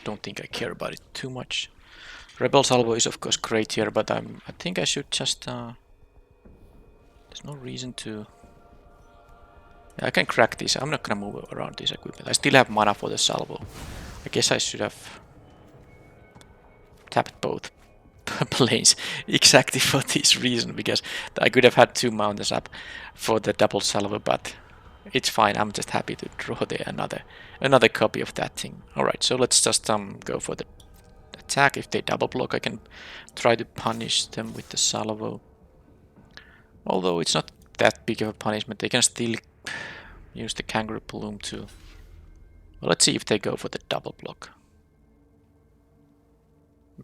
A: Don't think I care about it too much. Rebel Salvo is of course great here, but I think I should just... there's no reason to... Yeah, I can crack this. I'm not gonna move around this equipment. I still have mana for the Salvo. I guess I should have tapped both planes exactly for this reason, because I could have had 2 mountains up for the double Salvo, but it's fine. I'm just happy to draw there another copy of that thing. Alright, so let's just go for the attack. If they double block, I can try to punish them with the Salvo. Although it's not that big of a punishment, they can still use the Kangaroo Plume too. Well, let's see if they go for the double block.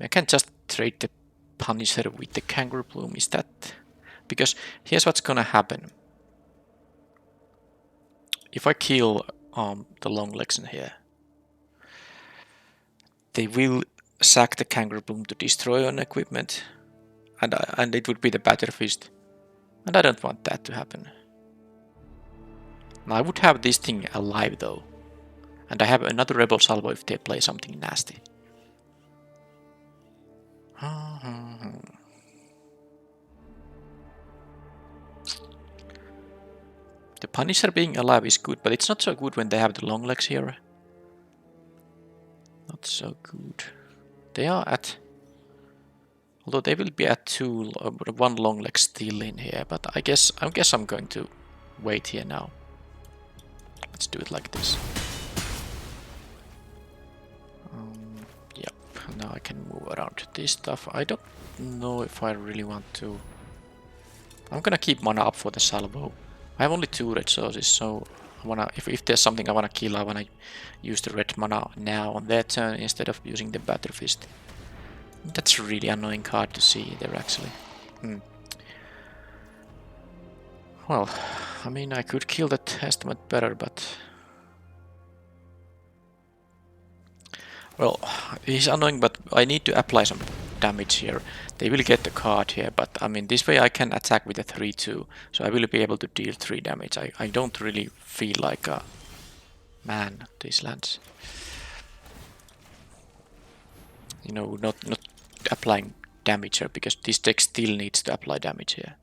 A: I can just trade the Punisher with the Kangaroo Plume. Is that... Because here's what's gonna happen. If I kill the Longlegs in here, they will sack the Kangaroo Plume to destroy an equipment, and it would be the Batter Fist. And I don't want that to happen. Now I would have this thing alive though. And I have another Rebel Salvo if they play something nasty. The Punisher being alive is good, but it's not so good when they have the Longlegs here. Not so good. They are at... Although they will be at 2, 1 Longleg still in here, but I guess I'm going to wait here now. Let's do it like this. Yep, now I can move around this stuff. I don't know if I really want to... I'm gonna keep mana up for the Salvo. I have only 2 red sources, so I wanna, if there's something I wanna kill, I wanna use the red mana now on their turn instead of using the Batter Fist. That's a really annoying card to see there actually. Well, I mean, I could kill that estimate better, but... Well, he's annoying, but I need to apply some damage here. They will get the card here, but I mean, this way I can attack with a 3/2, so I will be able to deal 3 damage. I don't really feel like a... Man, these lands. You know, not applying damage here, because this deck still needs to apply damage here.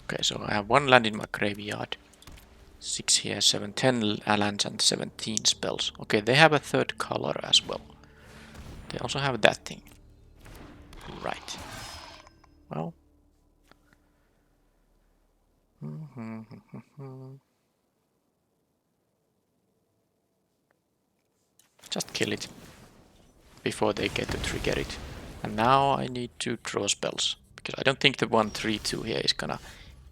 A: Okay, so I have 1 land in my graveyard. 6 here, 7, 10 lands and 17 spells. Okay, they have a 3rd color as well. They also have that thing. Right. Well. Just kill it before they get to trigger it. And now I need to draw spells, because I don't think the 1/3/2 here is gonna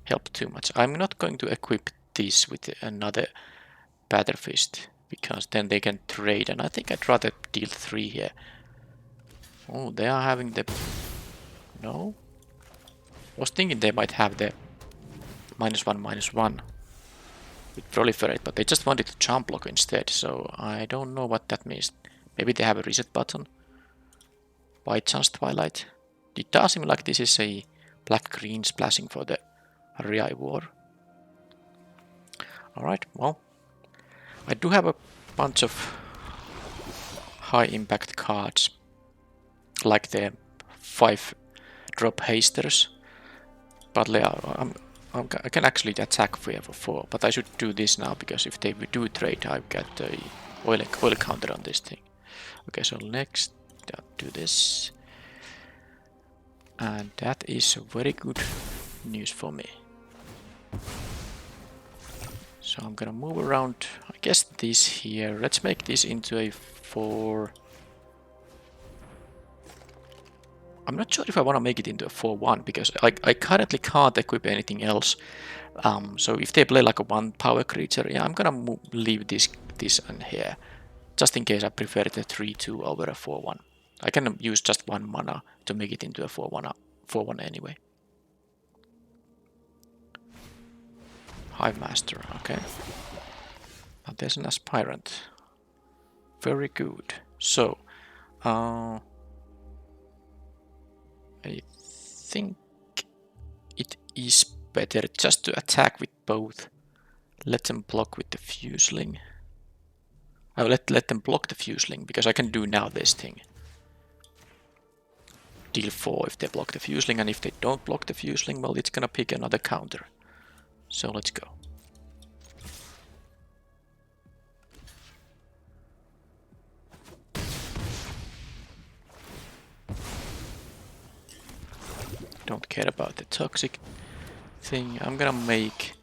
A: help too much. I'm not going to equip this with another Batter Fist, because then they can trade, and I think I'd rather deal 3 here. Oh, they are having the No? I was thinking they might have the -1/-1 with proliferate, but they just wanted to jump block instead, so I don't know what that means. Maybe they have a reset button. By chance Twilight. It does seem like this is a black-green splashing for the Ria War. Alright, well, I do have a bunch of high impact cards, like the 5-drop hasters, but I can actually attack 4, but I should do this now, because if they do trade, I've got a oil counter on this thing. Okay, so next, I'll do this. And that is very good news for me. So I'm gonna move around, I guess this here. Let's make this into a 4. I'm not sure if I want to make it into a 4/1 because I currently can't equip anything else. So if they play like a 1 power creature, yeah, I'm gonna leave this in here. Just in case I prefer the 3/2 over a 4/1. I can use just 1 mana to make it into a 4/1 anyway. Hive Master, okay. But there's an Aspirant. Very good. So, I think it is better just to attack with both. Let them block with the Fuseling. I will let them block the Fuseling, because I can do now this thing. Deal 4 if they block the Fuseling, and if they don't block the Fuseling, well, it's gonna pick another counter. So let's go. Don't care about the toxic thing. I'm gonna make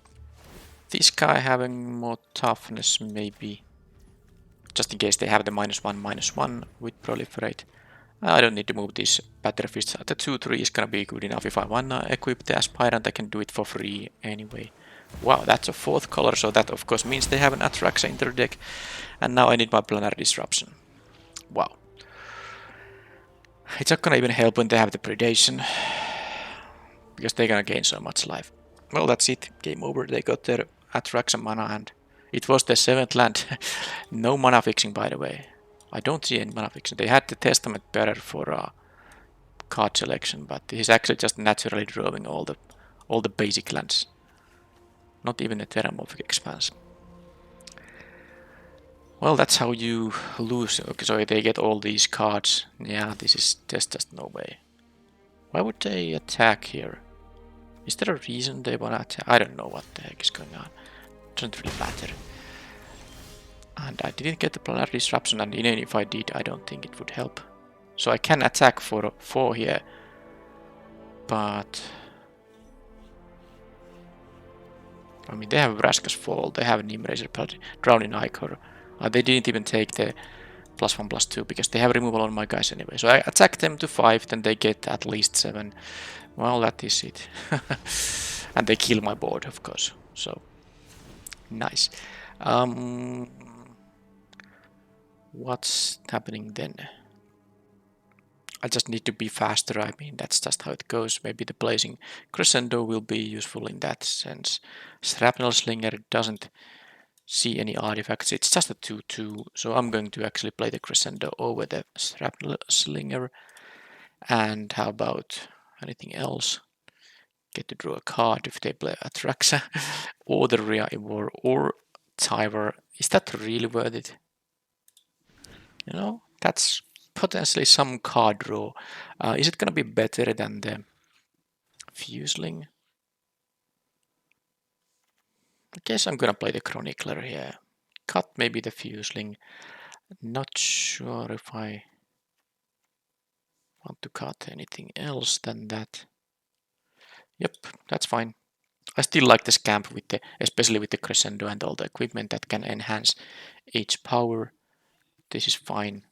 A: this guy having more toughness, maybe. Just in case they have the -1/-1 with proliferate. I don't need to move this Batterfist. The 2/3 is gonna be good enough. If I wanna equip the Aspirant, I can do it for free anyway. Wow, that's a 4th color, so that of course means they have an Phyrexia in their deck. And now I need my Planetary Disruption. Wow. It's not gonna even help when they have the Predation, because they're gonna gain so much life. Well, that's it. Game over. They got their Phyrexia mana, and it was the 7th land. No mana fixing, by the way. I don't see any mana fixing. They had the Testament better for card selection, but he's actually just naturally drawing all the basic lands. Not even a Terramorphic Expanse. Well, that's how you lose. Okay, so they get all these cards. Yeah, there's just no way. Why would they attack here? Is there a reason they want to attack? I don't know what the heck is going on. Doesn't really matter. And I didn't get the Planetary Disruption, and even if I did, I don't think it would help. So I can attack for 4 here. But I mean, they have Vraska's Fall, they have Nimrazer, Drowning Ichor. They didn't even take the +1/+2 because they have removal on my guys anyway. So I attack them to 5, then they get at least 7. Well, that is it. And they kill my board, of course. So, nice. What's happening then? I just need to be faster. I mean, that's just how it goes. Maybe the Blazing Crescendo will be useful in that sense. Shrapnel Slinger doesn't see any artifacts. It's just a 2/2, so I'm going to actually play the Crescendo over the Shrapnel Slinger. And how about anything else? Get to draw a card if they play Atraxa or the Ria War or Tyver. Is that really worth it? You know, that's potentially some card draw. Is it gonna be better than the Fuseling? I guess I'm gonna play the Chronicler here. Cut maybe the Fuseling. Not sure if I want to cut anything else than that. Yep, that's fine. I still like the Scamp with especially with the Crescendo and all the equipment that can enhance H power. This is fine.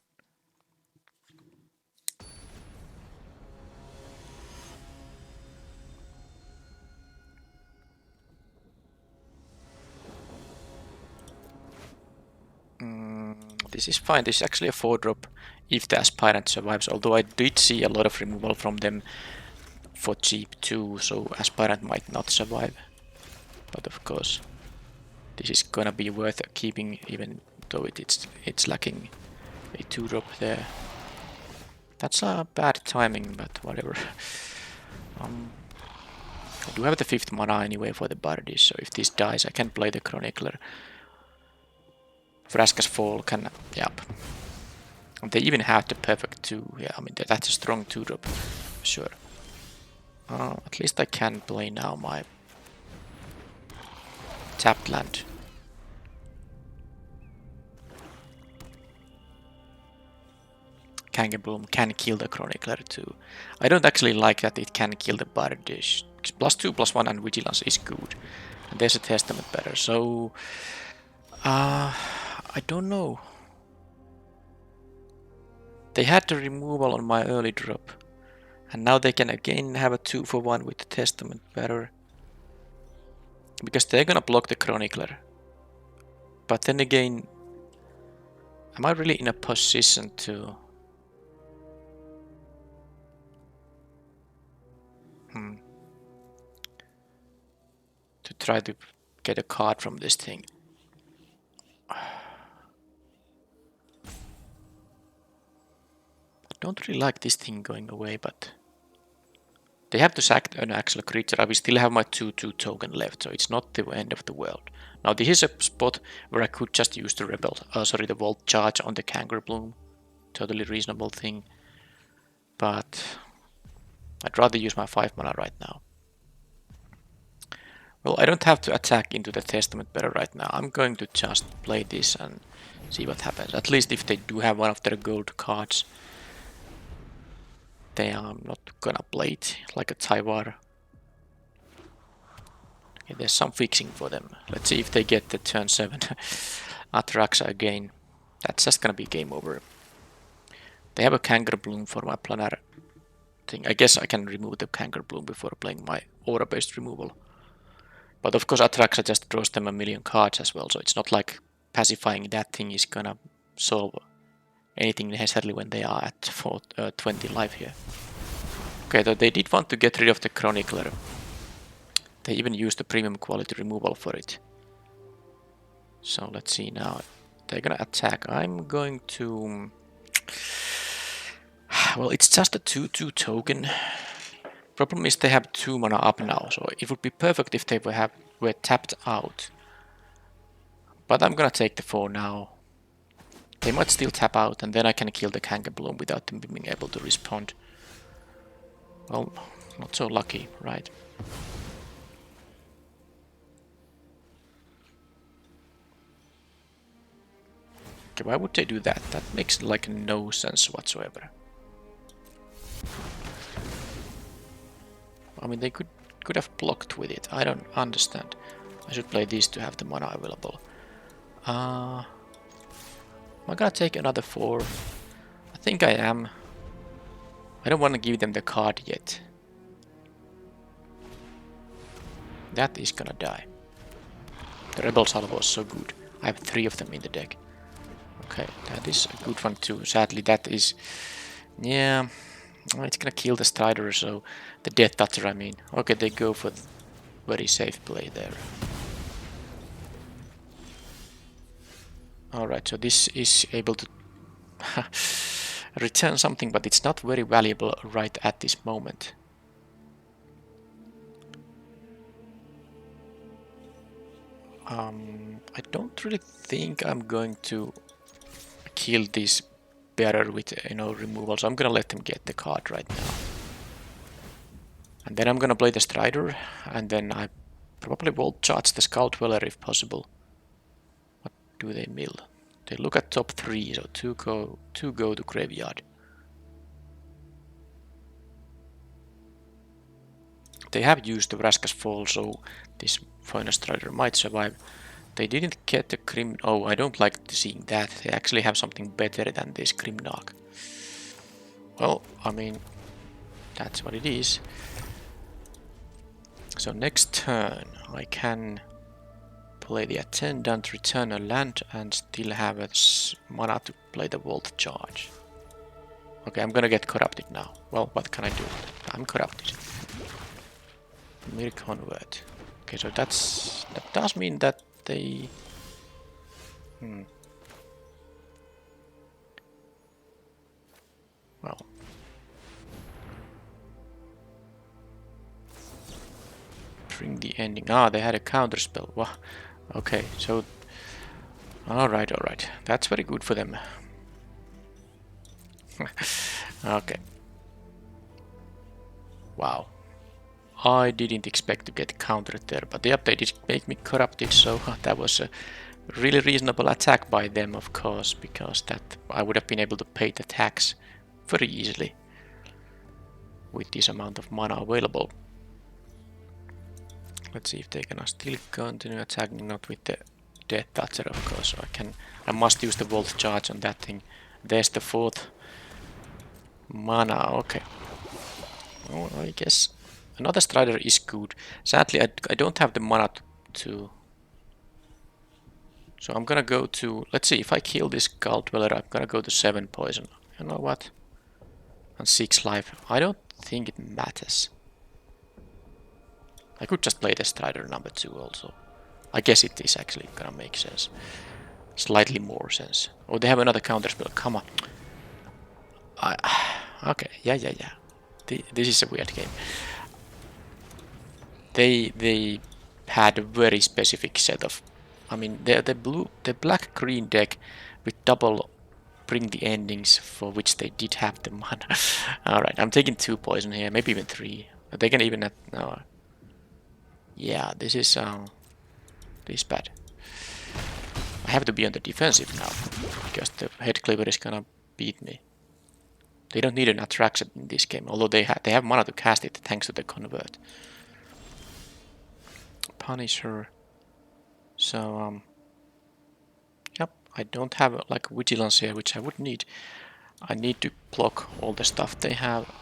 A: This is fine. This is actually a 4-drop if the Aspirant survives, although I did see a lot of removal from them for cheap too, so Aspirant might not survive. But of course, this is gonna be worth keeping, even though it's lacking a 2-drop there. That's a bad timing, but whatever. I do have the 5th mana anyway for the Bardish, so if this dies I can play the Chronicler. Vraska's Fall can... Yep. And they even have the perfect 2. Yeah, I mean that's a strong 2-drop, sure. At least I can play now my tapped land. Kangaboom can kill the Chronicler too. I don't actually like that it can kill the Bardish. +2, +1 and Vigilance is good. And there's a Testament better, so... I don't know. They had the removal on my early drop. And now they can again have a 2-for-1 with the Testament better. Because they're gonna block the Chronicler. But then again... Am I really in a position to... to try to get a card from this thing? I don't really like this thing going away, but... They have to sack an actual creature. I will still have my 2/2 token left, so it's not the end of the world. Now this is a spot where I could just use the the Volt Charge on the Kangaroo Bloom. Totally reasonable thing. But I'd rather use my 5 mana right now. Well, I don't have to attack into the Testament better right now. I'm going to just play this and see what happens. At least if they do have one of their gold cards, they are not gonna play it like a Taiwar. Okay, there's some fixing for them. Let's see if they get the turn 7 Atraxa again. That's just gonna be game over. They have a Kangaroo Bloom for my planar thing. I guess I can remove the Kangaroo Bloom before playing my aura-based removal. But of course Atraxa just draws them a million cards as well, so it's not like pacifying that thing is gonna solve anything necessarily when they are at 20 life here. Okay, though they did want to get rid of the Chronicler. They even used the premium quality removal for it. So let's see now. They're gonna attack. I'm going to... Well, it's just a 2/2 token. Problem is they have 2 mana up now, so it would be perfect if they were tapped out. But I'm gonna take the 4 now. They might still tap out, and then I can kill the Kangaroo Bloom without them being able to respond. Well, not so lucky, right? Okay, why would they do that? That makes like no sense whatsoever. I mean, they could have blocked with it. I don't understand. I should play these to have the mana available. Am I gonna take another 4? I think I am. I don't want to give them the card yet. That is gonna die. The Rebel Salvo was so good. I have 3 of them in the deck. Okay, that is a good one too. Sadly, that is... Yeah, it's gonna kill the Strider, so... The Death Toucher, I mean. Okay, they go for the very safe play there. Alright, so this is able to return something, but it's not very valuable right at this moment. I don't really think I'm going to kill this better with, removal, so I'm gonna let them get the card right now. And then I'm gonna play the Strider, and then I probably Volt Charge the Skull Dweller if possible. What do they mill? They look at top 3, so 2 go to graveyard. They have used the Vraska's Fall, so this Finest Strider might survive. They didn't get the Grim... Oh, I don't like seeing that. They actually have something better than this Grimnock. Well, I mean, that's what it is. So next turn, I can play the Attendant, return a land, and still have a mana to play the Volt Charge. Okay, I'm gonna get corrupted now. Well, what can I do? I'm corrupted. Mir convert. Okay, so that does mean that they. Well. Bring the ending. Ah, they had a counter spell. Wow. Okay, so. Alright, alright. That's very good for them. Okay. Wow. I didn't expect to get countered there, but the update did make me corrupted, so that was a really reasonable attack by them, of course, because that I would have been able to pay the tax very easily with this amount of mana available. Let's see if they can still continue attacking, not with the Death Toucher, of course. So I must use the Volt Charge on that thing. There's the 4th mana. Okay. Oh, I guess another Strider is good. Sadly, I don't have the mana to. So I'm gonna go to. Let's see if I kill this Skull Dweller. I'm gonna go to 7 poison. You know what? And 6 life. I don't think it matters. I could just play the Strider number 2 also. I guess it is actually gonna make sense. Slightly more sense. Oh, they have another counterspell. Come on. Okay, yeah. This is a weird game. They had a very specific set of. I mean, the black-green deck with double bring the endings for which they did have the mana. All right, I'm taking 2 poison here, maybe even 3. They can even no. Yeah, this is bad. I have to be on the defensive now because the head cleaver is gonna beat me. They don't need an attraction in this game, although they have mana to cast it thanks to the convert. Punisher. So yep, I don't have like vigilance here, which I would need. I need to block all the stuff they have.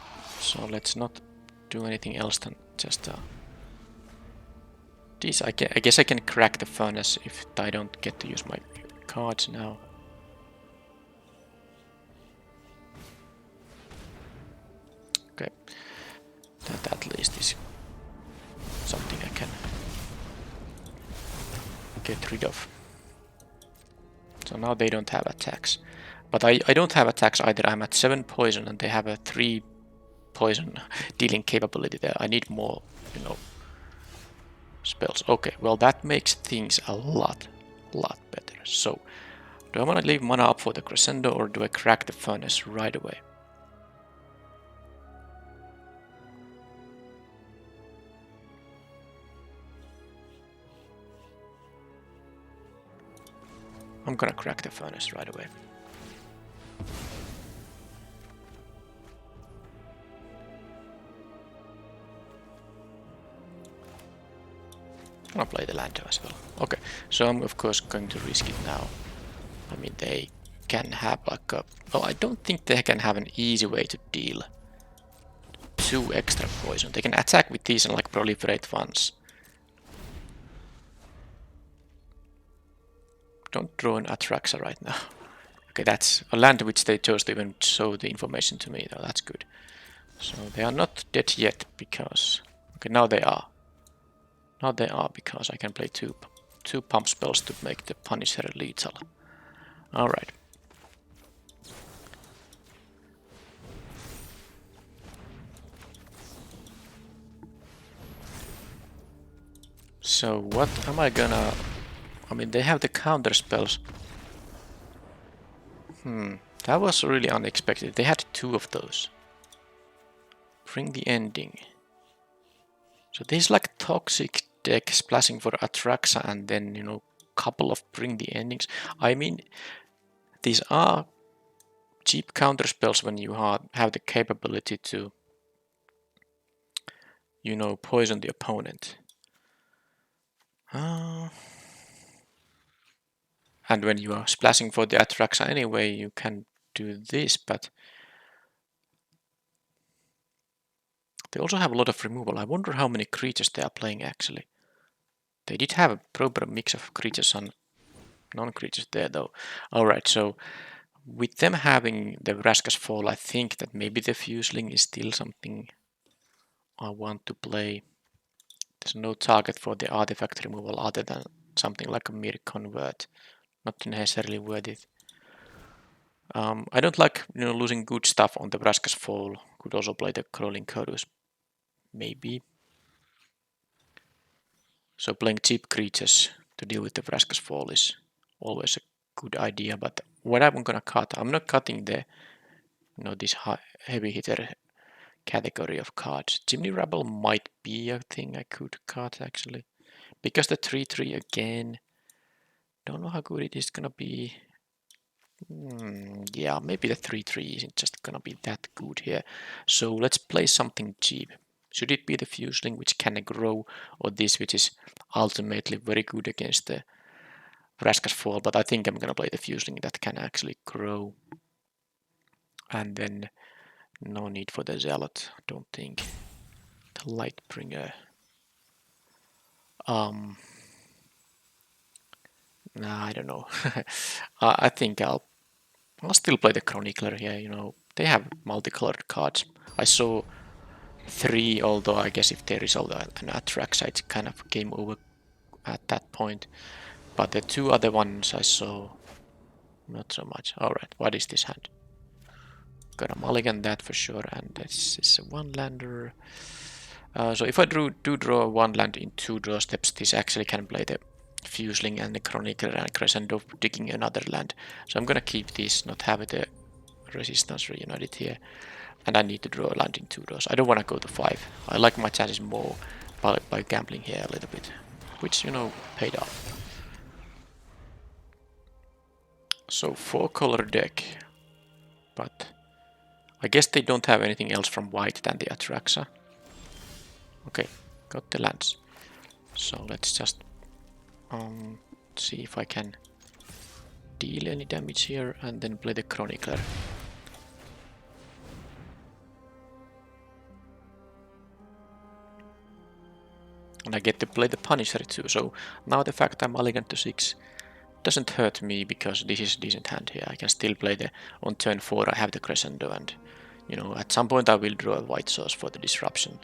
A: So let's not do anything else than just this. I guess I can crack the furnace if I don't get to use my cards now. Okay, that at least is something I can get rid of. So now they don't have attacks. But I don't have attacks either. I'm at 7 poison and they have a 3 poison dealing capability there. I need more, you know, spells. Okay, well that makes things a lot better. So, do I want to leave mana up for the crescendo or do I crack the furnace right away? I'm gonna crack the furnace right away. I'll play the Lando as well. Okay, so I'm of course going to risk it now. I mean, they can have like a... Well, I don't think they can have an easy way to deal 2 extra poison. They can attack with these and like proliferate once. Don't draw an Atraxa right now. Okay, that's a land which they chose to even show the information to me, though. That's good. So they are not dead yet because... Okay, now they are. Now they are because I can play two pump spells to make the Punisher lethal. Alright. So what am I gonna... I mean, they have the counter spells. That was really unexpected. They had 2 of those. Bring the ending. So this is like toxic deck splashing for Atraxa and then, you know, couple of bring the endings. I mean, these are cheap counter spells when you have the capability to, you know, poison the opponent. And when you are splashing for the Atraxa anyway, you can do this, but they also have a lot of removal. I wonder how many creatures they are playing actually. They did have a proper mix of creatures and non-creatures there though. Alright, so with them having the Vraska's Fall, I think that maybe the Fuseling is still something I want to play. There's no target for the artifact removal other than something like a mere convert. Not necessarily worth it. I don't like losing good stuff on the Vraska's Fall. Could also play the Crawling Chorus. Maybe. So playing cheap creatures to deal with the Vraska's Fall is always a good idea. But what I'm gonna cut, I'm not cutting the this heavy hitter category of cards. Chimney Rabble might be a thing I could cut actually. Because the 3/3 again, don't know how good it is gonna be. Yeah, maybe the 3/3 isn't just gonna be that good here. So let's play something cheap. Should it be the Fuseling which can grow, or this which is ultimately very good against the Vraska's Fall? But I think I'm gonna play the Fuseling that can actually grow. And then no need for the Zealot, don't think. The Lightbringer. Nah, I don't know. I think I'll still play the Chronicler here. They have multicolored cards. I saw 3, although I guess if there is an Atraxa, it's kind of game over at that point. But the 2 other ones I saw, not so much. Alright, what is this hand? Gonna mulligan that for sure, and this is a 1-lander. So if I do draw 1 land in 2 draw steps, this actually can play the Fuseling and the Chronicler and Crescendo digging another land. So I'm gonna keep this, not have the Resistance Reunited here. And I need to draw a land in 2 draws. I don't want to go to 5. I like my chances more by gambling here a little bit. Which, paid off. So 4-color deck. But I guess they don't have anything else from white than the Atraxa. Okay, got the lands. So let's just see if I can deal any damage here and then play the Chronicler. And I get to play the Punisher too, so now the fact I'm mulligan to 6 doesn't hurt me because this is a decent hand here. I can still play on turn 4 I have the Crescendo and at some point I will draw a white source for the disruption.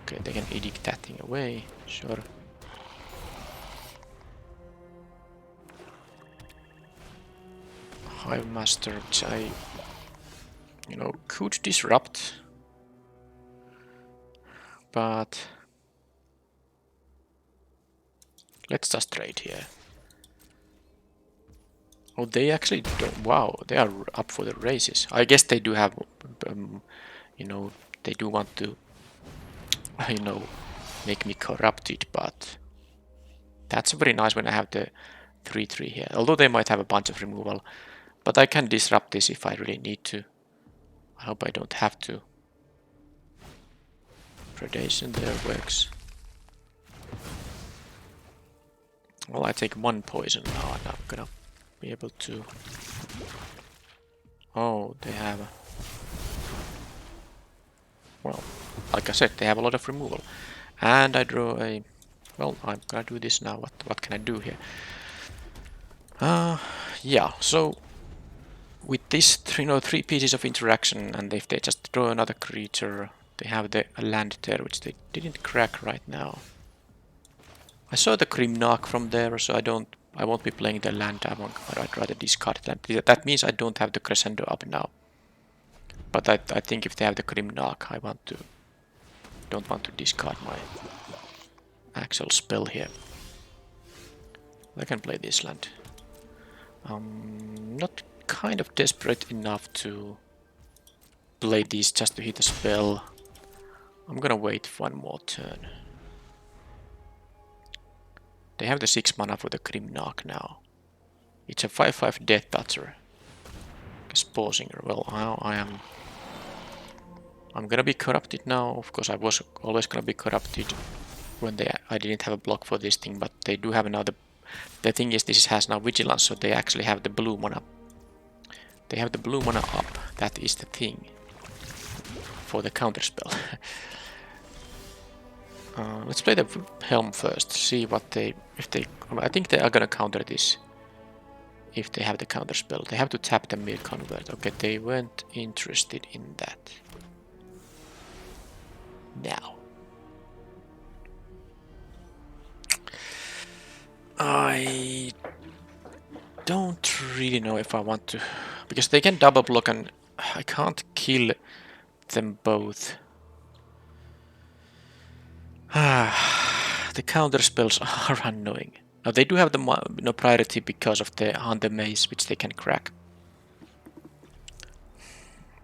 A: Okay, they can edict that thing away, sure. Hive Master, which I could disrupt. But let's just trade here. Oh, they actually don't. Wow, they are up for the races. I guess they do have, they do want to, make me corrupted, but that's very nice when I have the 3/3 here. Although they might have a bunch of removal, but I can disrupt this if I really need to. I hope I don't have to. Predation there works. Well, I take 1 poison now, and I'm gonna be able to. Oh, they have. Well, like I said, they have a lot of removal, and I draw a. Well, I'm gonna do this now. What can I do here? Yeah. So with this, 3 pieces of interaction, and if they just draw another creature, they have the land there, which they didn't crack right now. I saw the Grimnark from there, so I won't be playing the land. I'd rather discard land. That means I don't have the Crescendo up now. But I think if they have the Grimnark, don't want to discard my actual spell here. I can play this land. Not kind of desperate enough to play this just to hit a spell. I'm gonna wait 1 more turn. They have the 6 mana for the Grimnark now. It's a 5/5 Death Toucher. Sporsinger. Well, I'm gonna be corrupted now. Of course, I was always gonna be corrupted when I didn't have a block for this thing, but they do have another. The thing is, this has now Vigilance, so they actually have the blue mana. They have the blue mana up. That is the thing for the counterspell. Let's play the Helm first. See what I think they are gonna counter this. If they have the counterspell, they have to tap the Mere Convert. Okay, they weren't interested in that. now. I don't really know if I want to, because they can double block and I can't kill them both. The counter spells are annoying. Now they do have the priority because of the Hunter Maze, which they can crack.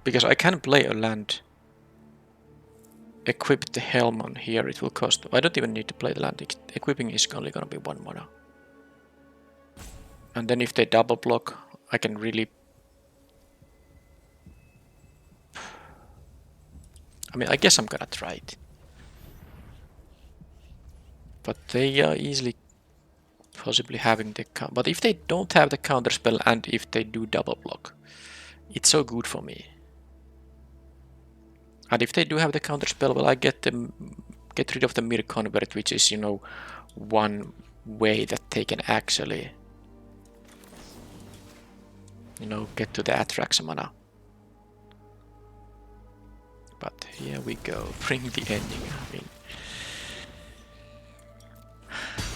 A: Because I can play a land, equip the helm on here, it will cost. I don't even need to play the land, equipping is only gonna be 1 mana. And then if they double block, I can really... I mean, I guess I'm gonna try it. But they are easily possibly having the but if they don't have the counter spell and if they do double block, it's so good for me. And if they do have the counter spell, well, I get rid of the mirror convert, which is, you know, one way that they can actually, you know, get to the Atraxa mana. But here we go, bring the ending. I mean,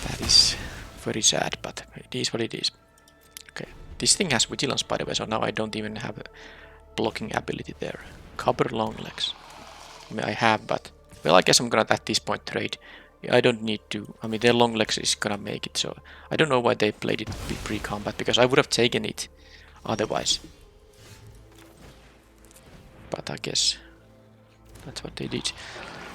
A: that is very sad, but it is what it is. Okay, this thing has vigilance, by the way, so now I don't even have a blocking ability there. Cover long legs. I mean, I have, but well, I guess I'm gonna at this point trade. I don't need to. I mean, their long legs is gonna make it, so I don't know why they played it with pre-combat, because I would have taken it otherwise. But I guess that's what they did.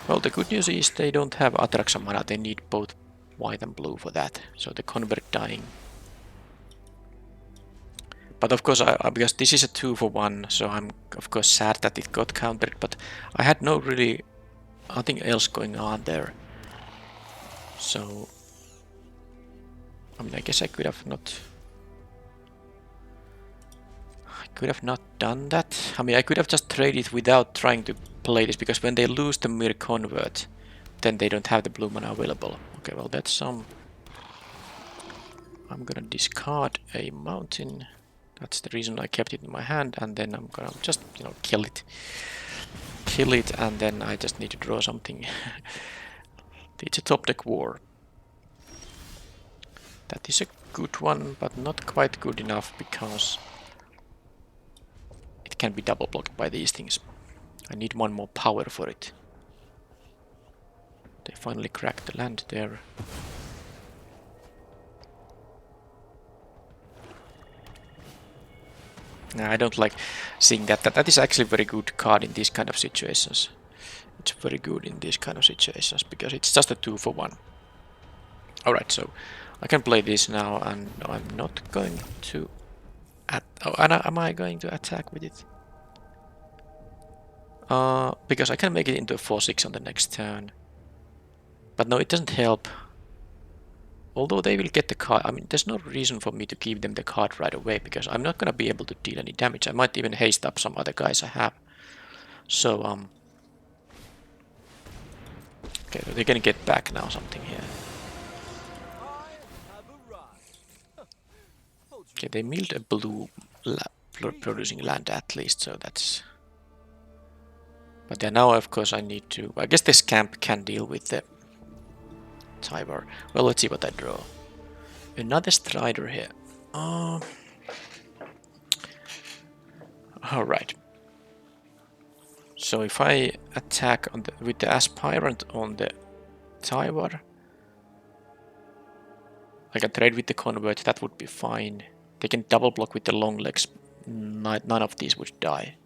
A: Well, the good news is they don't have Atraxa mana. They need both white and blue for that. So the convert dying. But of course, because this is a 2-for-1, so I'm of course sad that it got countered. But I had no really nothing else going on there. So I mean, I guess I could have not. I could have not done that. I mean, I could have just traded without trying to play this, because when they lose the mirror convert, then they don't have the blue mana available. Okay, well that's some. I'm gonna discard a mountain. That's the reason I kept it in my hand, and then I'm gonna just, you know, kill it. Kill it, and then I just need to draw something. It's a top deck war. That is a good one, but not quite good enough, because it can be double blocked by these things. I need one more power for it. They finally cracked the land there. I don't like seeing that. That is actually a very good card in these kind of situations. It's very good in these kind of situations, because it's just a 2-for-1. Alright, so I can play this now, and I'm not going to... am I going to attack with it? Because I can make it into a 4-6 on the next turn. But no, it doesn't help. Although they will get the card, I mean, there's no reason for me to give them the card right away, because I'm not gonna be able to deal any damage. I might even haste up some other guys I have. So, okay, they're gonna get back now something here. Okay, they milled a blue producing land at least, so that's... But yeah, now of course I need to... I guess this camp can deal with the Tyvar. Well, let's see what I draw. Another Strider here. Alright. So if I attack on with the Aspirant on the Tyvar, I can trade with the Convert, that would be fine. They can double block with the long legs. None of these would die.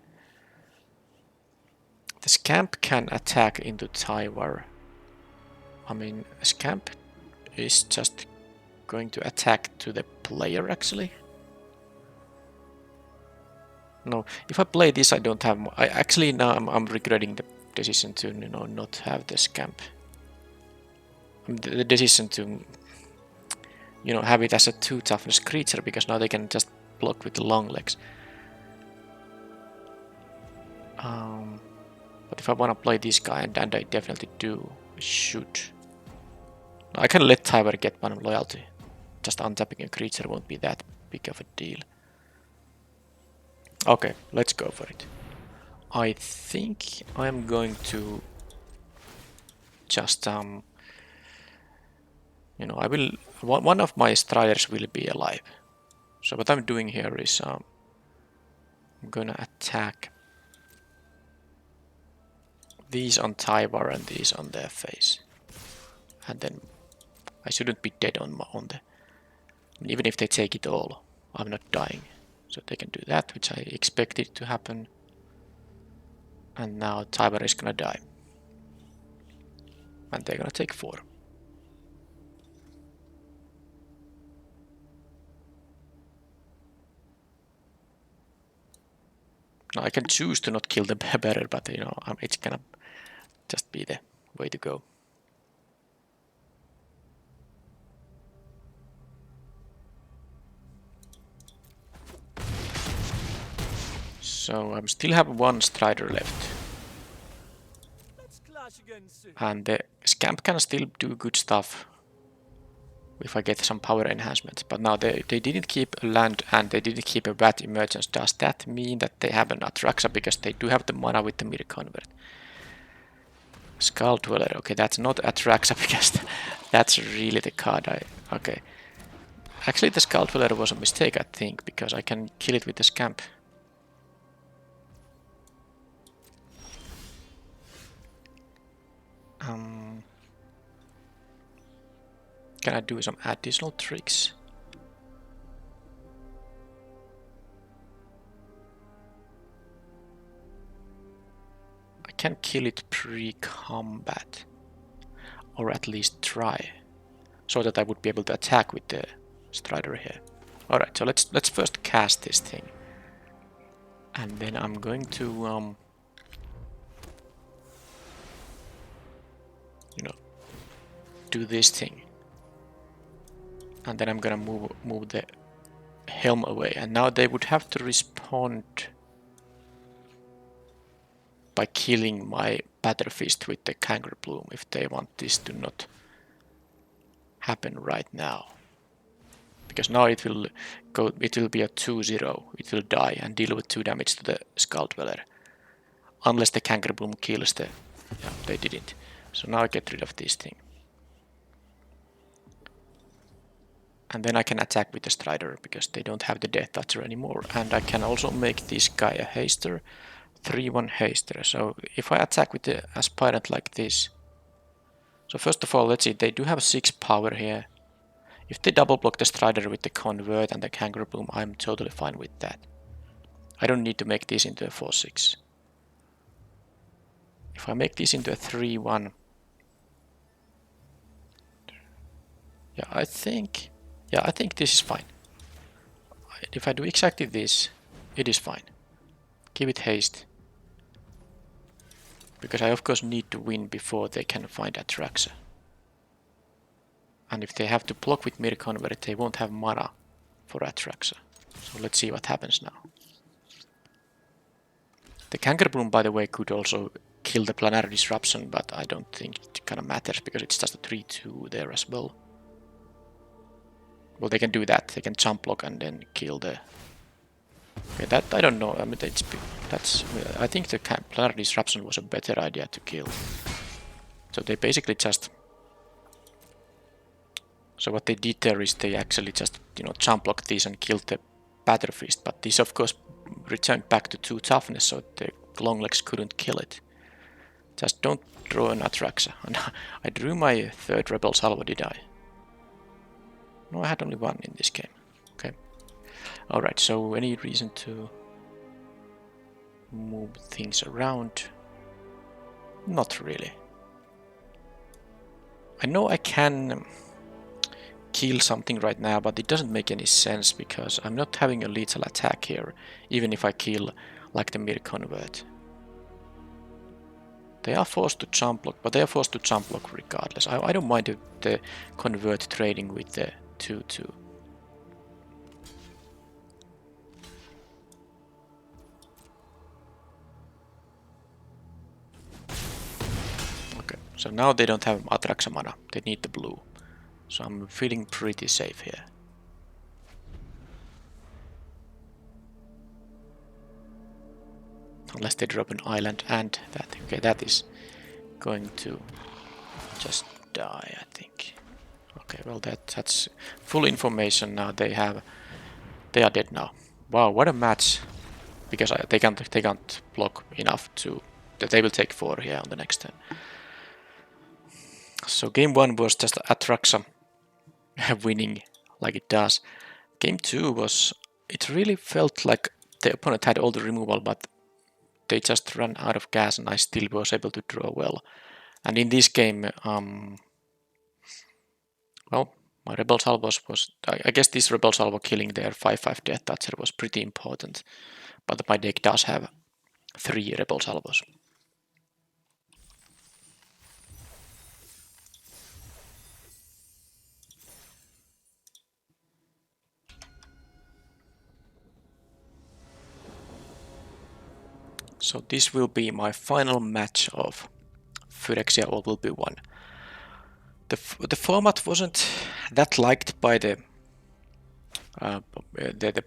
A: The Scamp can attack into Tyvar. I mean, Scamp is just going to attack to the player, actually. No, if I play this, I don't have... I actually now I'm regretting the decision to, you know, not have the Scamp. The decision to, you know, have it as a 2 toughness creature, because now they can just block with the long legs. But if I want to play this guy, and I definitely do, I should. I can let Tyvar get one loyalty. Just untapping a creature won't be that big of a deal. Okay, let's go for it. I think I'm going to just you know, I will one of my striders will be alive. So what I'm doing here is I'm gonna attack these on Tyvar and these on their face, and then I shouldn't be dead on the. Even if they take it all, I'm not dying. So they can do that, which I expected to happen. And now Tyvar is gonna die. And they're gonna take 4. Now I can choose to not kill them better, but you know, it's gonna just be the way to go. So I still have 1 Strider left. And the Scamp can still do good stuff if I get some power enhancements. But now they didn't keep a land and they didn't keep a Bat Emergence. Does that mean that they have an Atraxa? Because they do have the mana with the Mirror Convert. Skull Dweller. Okay, that's not Atraxa because that's really the card Okay. Actually, the Skull Dweller was a mistake, I think, because I can kill it with the Scamp. Can I do some additional tricks? I can kill it pre-combat, or at least try, so that I would be able to attack with the Strider here. Alright, so let's first cast this thing. And then I'm going to you know, do this thing. And then I'm gonna move the helm away. And now they would have to respond by killing my Batterfist with the Kangaroo Bloom if they want this to not happen right now. Because now it will be a 2-0. It will die and deal with 2 damage to the Skull Dweller. Unless the Kangaroo Bloom kills the... Yeah, they didn't. So now I get rid of this thing. And then I can attack with the Strider because they don't have the Death Toucher anymore. And I can also make this guy a haster. 3-1 haster. So if I attack with the Aspirant like this. So first of all, let's see, they do have 6 power here. If they double block the Strider with the Convert and the Kangaroo Bloom, I'm totally fine with that. I don't need to make this into a 4-6. If I make this into a 3-1... Yeah, I think this is fine. If I do exactly this, it is fine. Give it haste. Because I of course need to win before they can find Atraxa. And if they have to block with Mirror Convert, they won't have mana for Atraxa. So let's see what happens now. The Kangaroo Bloom, by the way, could also kill the Planetary Disruption, but I don't think it kind of matters because it's just a 3-2 there as well. Well, they can do that. They can jump block and then kill the... Okay, that I don't know. I mean, I think the Planetary Disruption was a better idea to kill. So they basically just... So what they did there is they actually just, you know, jump blocked these and killed the Batterfist. But this, of course, returned back to 2 toughness, so the Longlegs couldn't kill it. Just don't draw an Atraxa. And I drew my 3rd Rebel Salvo, did I? No, I had only 1 in this game. Okay. Alright, so any reason to move things around? Not really. I know I can kill something right now, but it doesn't make any sense because I'm not having a lethal attack here, even if I kill like the Mirror Convert. They are forced to jump block, but they are forced to jump block regardless. I don't mind the Convert trading with the 2-2. Okay, so now they don't have Atraxa mana, they need the blue. So I'm feeling pretty safe here. Unless they drop an island and that. Okay, that is going to just die, I think. Okay, well that's full information now. They are dead now. Wow, what a match! Because they can't block enough to that they will take 4 here on the next turn. So game 1 was just Atraxa winning like it does. Game 2 was, it really felt like the opponent had all the removal, but they just ran out of gas and I still was able to draw well. And in this game, well, my Rebel Salvos was, I guess this Rebel Salvo killing their 5/5 Death Toucher was pretty important. But my deck does have 3 Rebel Salvos. So this will be my final match of Phyrexia All Will Be One. The format wasn't that liked by the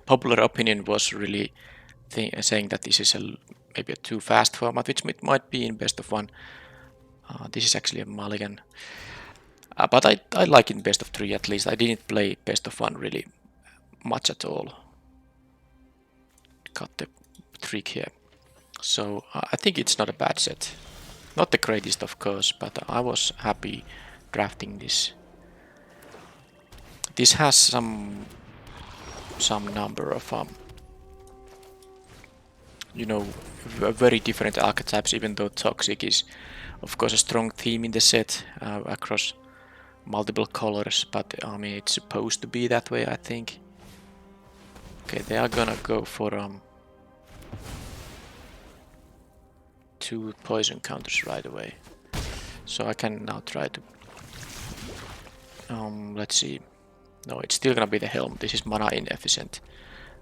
A: popular opinion was really saying that this is maybe a too fast format, which it might be in best of one. This is actually a mulligan. But I like in best of 3 at least. I didn't play best of 1 really much at all. Got the trick here. So I think it's not a bad set. Not the greatest of course, but I was happy drafting this. This has some number of you know, very different archetypes, even though Toxic is of course a strong theme in the set across multiple colors, but I mean it's supposed to be that way, I think. Okay, they are gonna go for 2 poison counters right away. So I can now try to let's see. No, it's still gonna be the Helm. This is mana inefficient.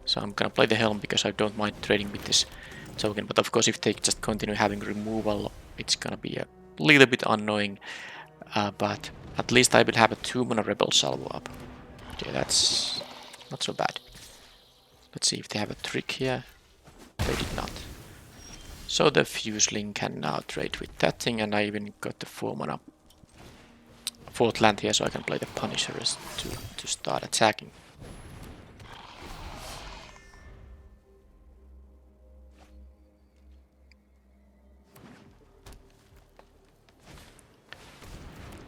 A: So I'm gonna play the Helm because I don't mind trading with this token, but of course if they just continue having removal, it's gonna be a little bit annoying, but at least I will have a 2 mana Rebel Salvo up. Okay, that's not so bad. Let's see if they have a trick here. They did not. So the Fuseling can now trade with that thing, and I even got the 4 mana 4th land here, so I can play the Punishers to start attacking.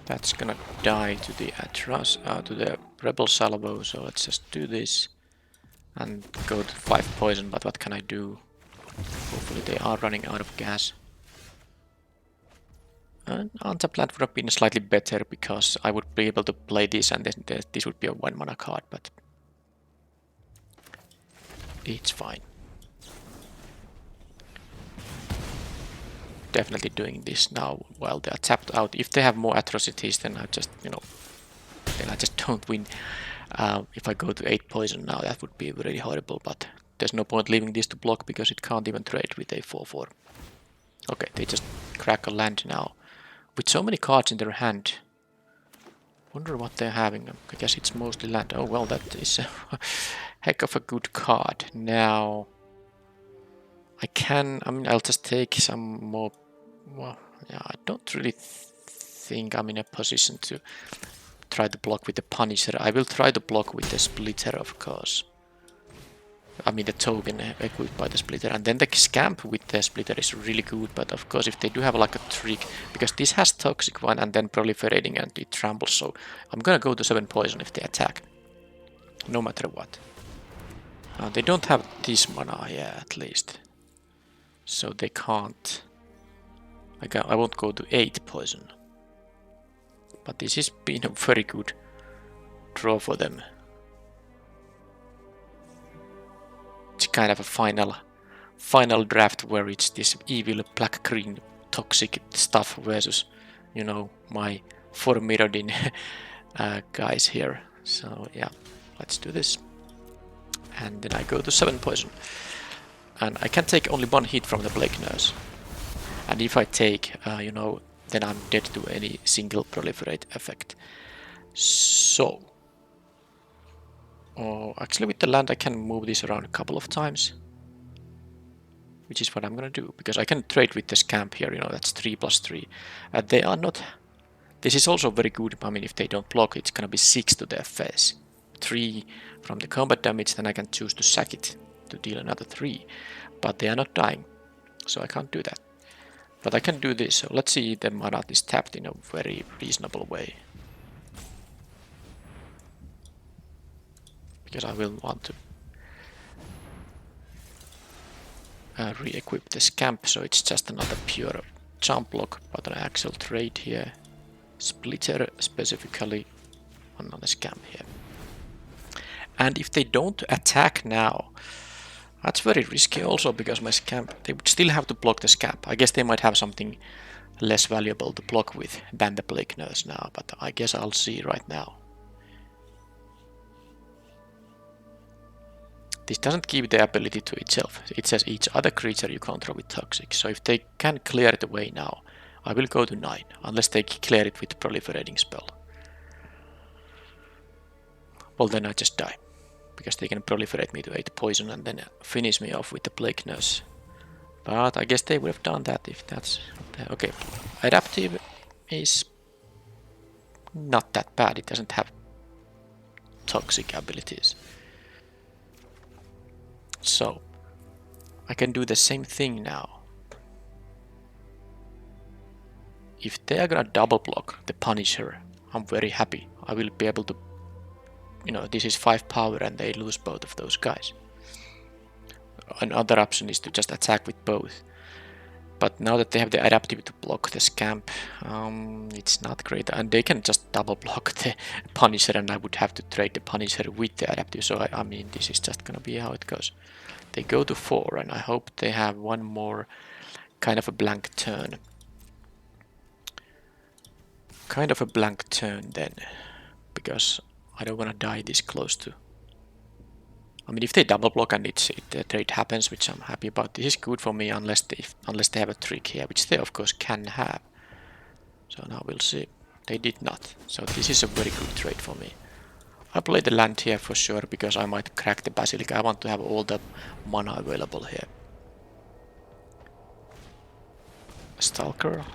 A: That's gonna die to the to the Rebel Salvo, so let's just do this and go to 5 poison, but what can I do? Hopefully they are running out of gas. And Untapped Land would have been slightly better because I would be able to play this and then this would be a 1 mana card, but it's fine. Definitely doing this now while they are tapped out. If they have more atrocities, then I just, you know, then I just don't win. If I go to 8 poison now, that would be really horrible, but there's no point leaving this to block because it can't even trade with a 4/4. Okay, they just crack a land now. With so many cards in their hand, wonder what they're having. I guess it's mostly land. Oh well, that is a heck of a good card. Now, I mean, I'll just take some more. Well, yeah, I don't really think I'm in a position to try to block with the Punisher. I will try to block with the Splitter, of course. I mean the token equipped by the Splitter, and then the Scamp with the Splitter is really good, but of course if they do have like a trick, because this has Toxic one and then Proliferating and it trambles, so I'm gonna go to 7 poison if they attack, no matter what. They don't have this mana here at least, so they can't. I won't go to 8 poison, but this has been a very good draw for them. It's kind of a final draft where it's this evil black-green toxic stuff versus, you know, my 4 Mirrodin guys here. So yeah, let's do this. And then I go to 7 poison. And I can take only 1 hit from the Plague Nurse. And if I take, you know, then I'm dead to any single proliferate effect. So, actually with the land I can move this around a couple of times, which is what I'm gonna do, because I can trade with the Scamp here, you know, that's 3+3. They are not This is also very good. I mean, if they don't block, it's gonna be 6 to their face. 3 from the combat damage, then I can choose to sack it to deal another 3. But they are not dying, so I can't do that. But I can do this, so let's see if the mana is tapped in a very reasonable way. Because I will want to re-equip the scamp, so it's just another pure jump block, but an actual trade here. Splitter specifically on the scamp here. And if they don't attack now, that's very risky also, because my scamp, they would still have to block the scamp. I guess they might have something less valuable to block with than the Plague Nurse now, but I guess I'll see right now. This doesn't give the ability to itself. It says each other creature you control with toxic. So if they can clear it away now, I will go to 9, unless they clear it with proliferating spell. Well, then I just die, because they can proliferate me to 8 poison and then finish me off with the Plague Nurse. But I guess they would have done that if that's... Okay, adaptive is not that bad. It doesn't have toxic abilities. So, I can do the same thing now. If they are gonna double block the Punisher, I'm very happy. I will be able to... You know, this is 5 power and they lose both of those guys. Another option is to just attack with both. But now that they have the adaptive to block the scamp, it's not great. And they can just double block the Punisher, and I would have to trade the Punisher with the adaptive. So I mean, this is just gonna be how it goes. They go to 4, and I hope they have one more kind of a blank turn. Kind of a blank turn then, because I don't want to die this close to... I mean, if they double block and the trade happens, which I'm happy about, this is good for me unless they have a trick here, which they of course can have. So now we'll see. They did not. So this is a very good trade for me. I play the land here for sure, because I might crack the Basilica. I want to have all the mana available here. Stalker.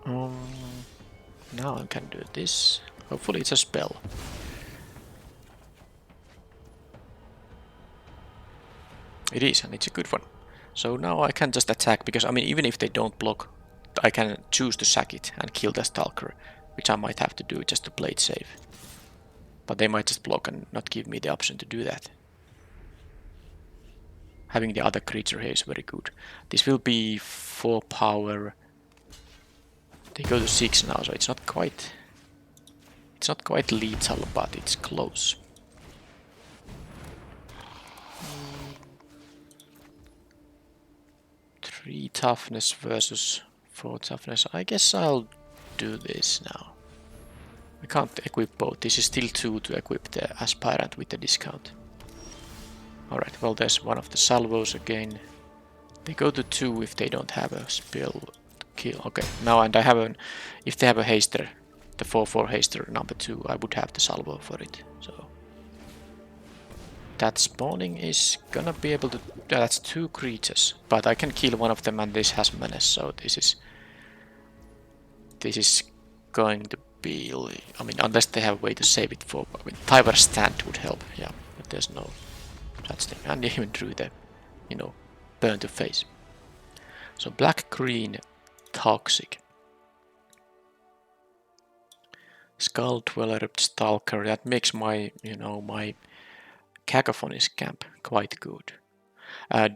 A: Oh. Now I can do this. Hopefully it's a spell. It is, and it's a good one. So now I can just attack, because I mean, even if they don't block, I can choose to sack it and kill the Stalker, which I might have to do just to play it safe. But they might just block and not give me the option to do that. Having the other creature here is very good. This will be 4 power. They go to 6 now, so it's not quite lethal, but it's close. 3 toughness versus 4 toughness. I guess I'll do this now. I can't equip both. This is still 2 to equip the aspirant with the discount. Alright, well, there's one of the salvos again. They go to 2 if they don't have a spell to kill. Okay, now, and I have an... If they have a haster, the 4/4 haster number 2, I would have the salvo for it. So that spawning is gonna be able to... That's 2 creatures, but I can kill one of them, and this has menace, so this is going to be... I mean, unless they have a way to save it for... I mean, Tyver Stand would help, yeah, but there's no such thing. And even drew the, you know, burn to face. So black-green, toxic. Skull Dweller, Stalker, that makes my, you know, my Cacophony Scamp quite good.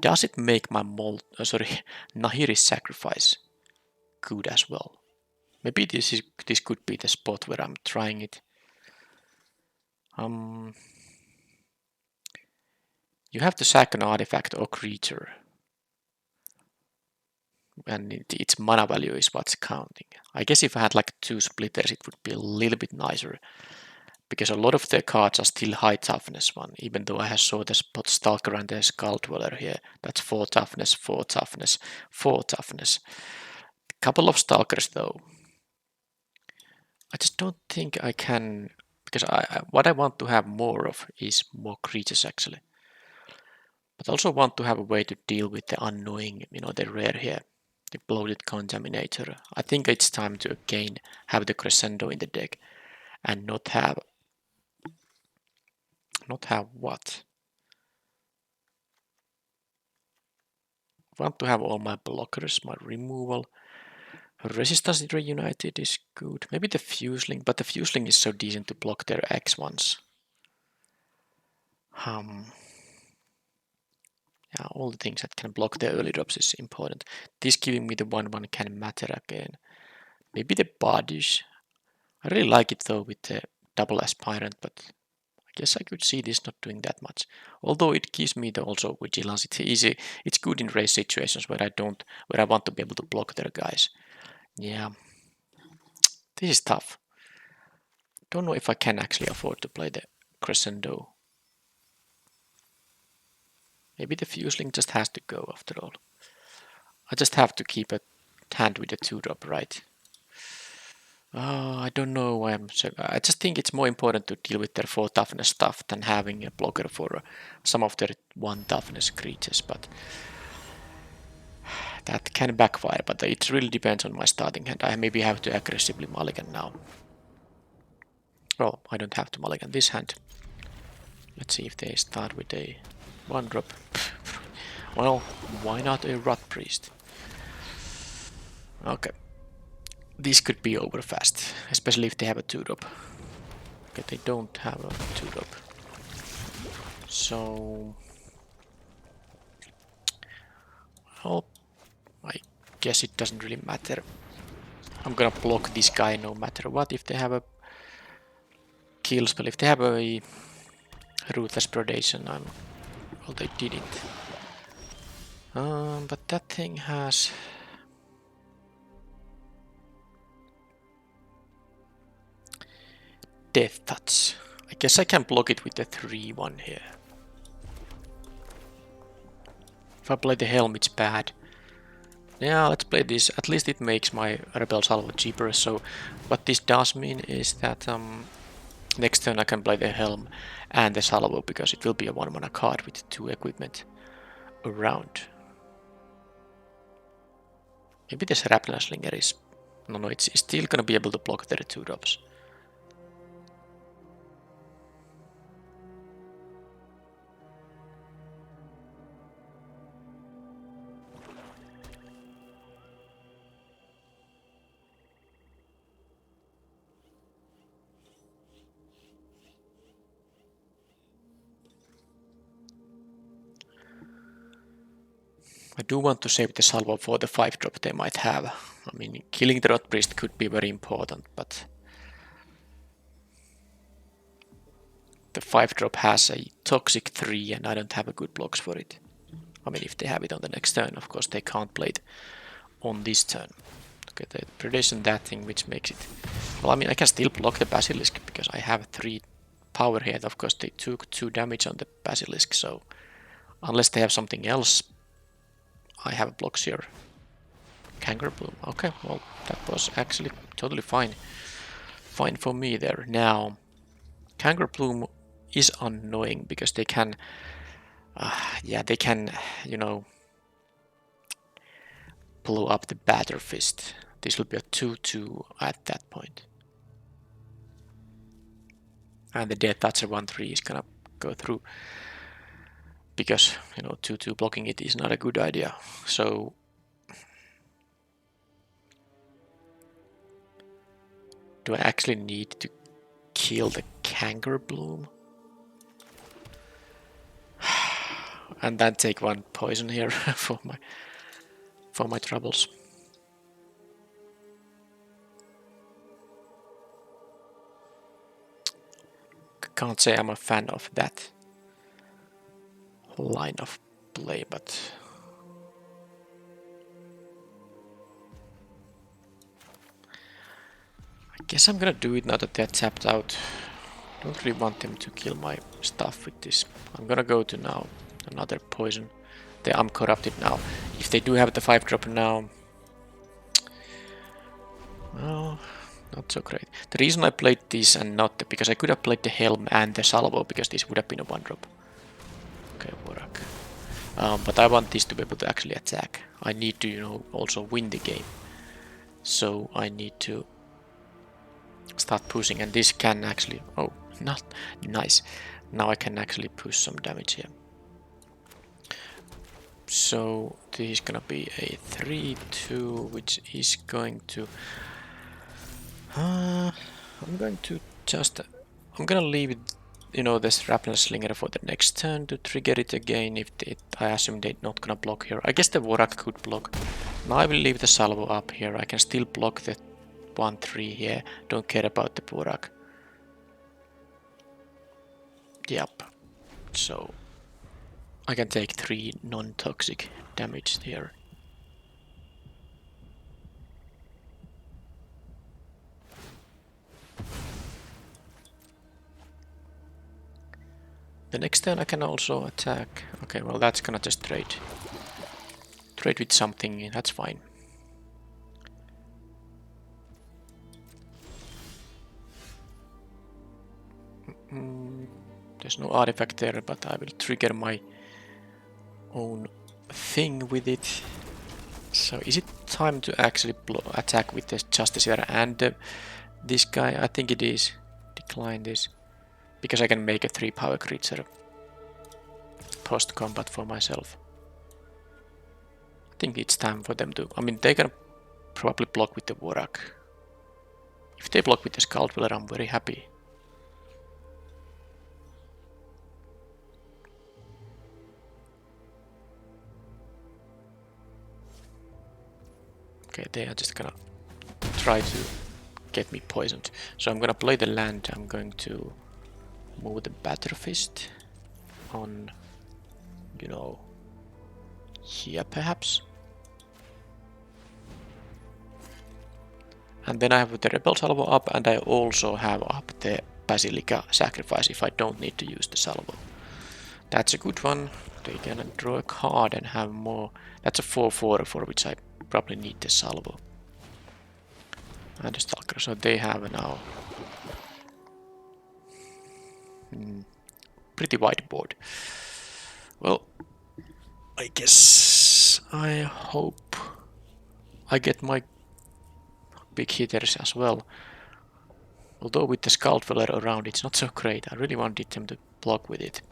A: Does it make my Nahiri's Sacrifice good as well? Maybe this could be the spot where I'm trying it. You have to sack an artifact or creature, and its mana value is what's counting. I guess if I had like 2 splitters, it would be a little bit nicer, because a lot of their cards are still high toughness one, even though I saw the Spot Stalker and the Skull Dweller here. That's 4 toughness, 4 toughness, 4 toughness. Couple of Stalkers though. I just don't think I can, because what I want to have more of is more creatures actually. But I also want to have a way to deal with the annoying, you know, the rare here. The bloated contaminator. I think it's time to again have the crescendo in the deck and not have what? I want to have all my blockers, my removal. Resistance reunited is good. Maybe the fuseling, but the fuseling is so decent to block their X1s. Yeah, all the things that can block their early drops is important. This giving me the 1/1 can matter again. Maybe the bodies. I really like it though with the double aspirant, but I guess I could see this not doing that much. Although it gives me the also vigilance. It's easy. It's good in race situations where I want to be able to block their guys. Yeah, this is tough. Don't know if I can actually afford to play the crescendo. Maybe the fuseling just has to go after all. I just have to keep a hand with the 2-drop, right? I don't know why I just think it's more important to deal with their 4 toughness stuff than having a blocker for some of their 1 toughness creatures, but that can backfire, but it really depends on my starting hand. I maybe have to aggressively mulligan now. Oh, I don't have to mulligan this hand. Let's see if they start with a 1-drop. Well, why not a Rot Priest? Okay. This could be over fast, especially if they have a 2-drop. Okay, they don't have a 2-drop. So... well, I guess it doesn't really matter. I'm gonna block this guy no matter what. If they have a kill spell, if they have a Ruthless Predation, well, they didn't. But that thing has... Death Touch. I guess I can block it with the 3/1 here. If I play the Helm, it's bad. Yeah, let's play this. At least it makes my Rebel Salvo cheaper. So what this does mean is that next turn I can play the Helm and the Salvo because it will be a 1-mana card with 2 equipment around. Maybe the Shrapnel Slinger is... No, it's still gonna be able to block their 2-drops. I do want to save the Salvo for the 5-drop they might have. I mean, killing the Rot Priest could be very important, but... the 5-drop has a Toxic 3 and I don't have a good blocks for it. I mean, if they have it on the next turn, of course they can't play it on this turn. Okay, the Predation that thing, which makes it... well, I mean, I can still block the Basilisk because I have 3 power here. Of course, they took 2 damage on the Basilisk, so... unless they have something else, I have blocks here. Kangaroo Bloom. Okay, well, that was actually totally fine. Fine for me there. Now, Kangaroo Bloom is annoying because they can... yeah, they can, you know... blow up the Batter Fist. This will be a 2/2 at that point. And the Death Toucher 1/3 is gonna go through. Because, you know, 2/2 blocking it is not a good idea. So... do I actually need to kill the Kangaroo Bloom? And then take 1 poison here for my troubles. Can't say I'm a fan of that line of play, but... I guess I'm gonna do it now that they're tapped out. Don't really want them to kill my stuff with this. I'm gonna go to now another poison. I'm corrupted now. If they do have the 5-drop now... well, not so great. The reason I played this and not the... because I could have played the Helm and the Salvo because this would have been a 1-drop. Okay, Warrak. But I want this to be able to actually attack. I need to, you know, also win the game. So I need to start pushing, and this can actually, oh, not nice. Now I can actually push some damage here. So this is gonna be a 3-2, which is going to, I'm going to just, I'm gonna leave it, you know, this Shrapnel Slinger for the next turn to trigger it again if I assume they're not gonna block here. I guess the Vorak could block. Now I will leave the Salvo up here. I can still block the 1-3 here. Don't care about the Vorak. Yep. So I can take 3 non-toxic damage here. The next turn I can also attack. Okay, well that's gonna just trade. Trade with something, that's fine. There's no artifact there, but I will trigger my own thing with it. So is it time to actually attack with the Justiciar and this guy? I think it is. Decline this. Because I can make a 3 power creature post-combat for myself. I think it's time for them to... I mean, they can probably block with the Vorak. If they block with the Skull Dweller, I'm very happy. Okay, they are just gonna try to get me poisoned. So I'm gonna play the land. I'm going to move the Batterfist on, you know, here perhaps. And then I have the Rebel Salvo up, and I also have up the Basilica Sacrifice if I don't need to use the Salvo. That's a good one. They can draw a card and have more. That's a 4/4 for which I probably need the Salvo. And the Stalker, so they have now pretty wide board. Well, I guess I hope I get my big hitters as well. Although with the Skull Dweller around it's not so great. I really wanted them to block with it.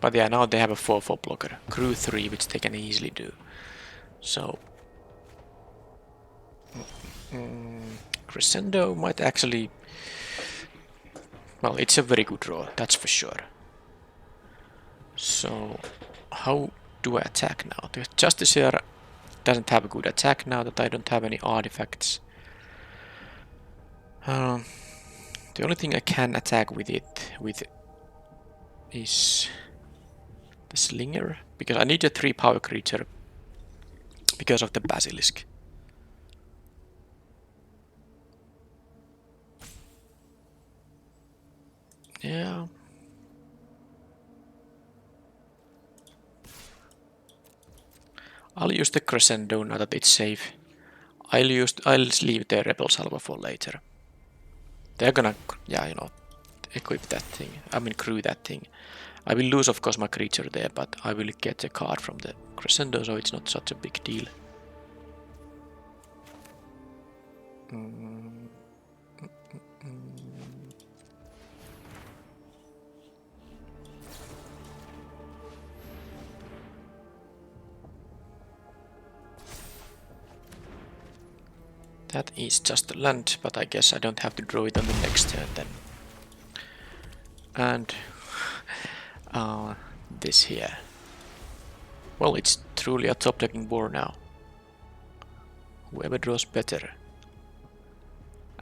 A: But yeah, now they have a 4/4 blocker. Crew 3, which they can easily do. So Crescendo might actually... Well, it's a very good draw, that's for sure. So how do I attack now? The Justiciar doesn't have a good attack now that I don't have any artifacts. The only thing I can attack with it is the Slinger, because I need a 3 power creature because of the Basilisk. Yeah. I'll use the Crescendo now that it's safe. I'll leave the Rebel Salvo for later. They're gonna, yeah, you know, equip that thing. I mean, crew that thing. I will lose, of course, my creature there, but I will get a card from the Crescendo, so it's not such a big deal. That is just a land, but I guess I don't have to draw it on the next turn then. And this here. Well, it's truly a top-decking war now. Whoever draws better.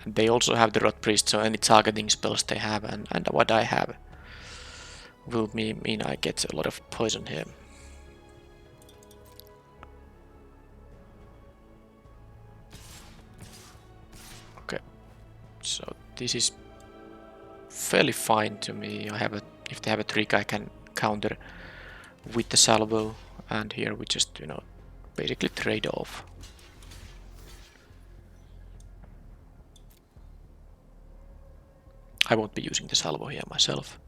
A: And they also have the Rot Priest, so any targeting spells they have and what I have will mean I get a lot of poison here. Okay, so this is fairly fine to me. If they have a trick, I can counter with the Salvo, and here we just, you know, basically trade off. I won't be using the salvo here myself.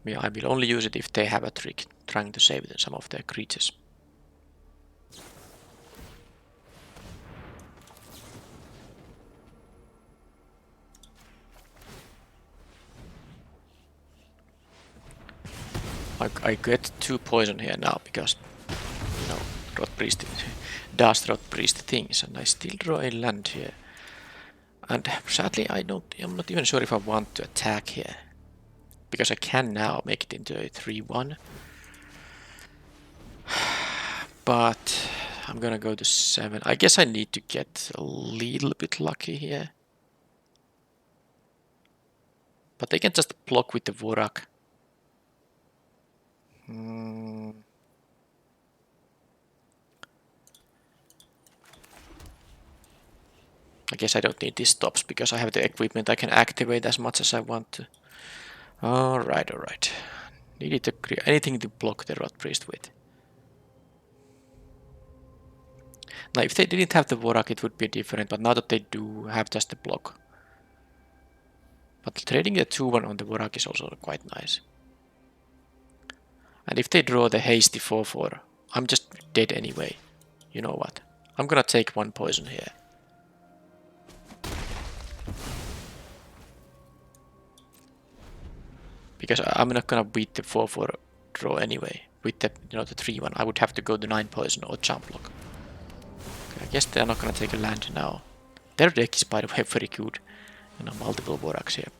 A: I will only use it if they have a trick trying to save some of their creatures. I get 2 poison here now because, you know, Rot Priest does Rot Priest things, and I still draw a land here. And sadly, I'm not even sure if I want to attack here, because I can now make it into a 3-1. But I'm gonna go to 7. I guess I need to get a little bit lucky here. But they can just block with the Vorak. I guess I don't need these stops because I have the equipment I can activate as much as I want to. Alright, alright. Needed to create anything to block the Rot Priest with. Now, if they didn't have the Vorak, it would be different, but now that they do have just the block. But trading the 2-1 on the Vorak is also quite nice. And if they draw the hasty 4-4, I'm just dead anyway. You know what? I'm gonna take 1 poison here. Because I'm not gonna beat the 4-4 draw anyway. With the, you know, the 3-1, I would have to go to 9 poison or jump block. Okay, I guess they're not gonna take a land now. Their deck is, by the way, very good. You know, multiple Voraks here.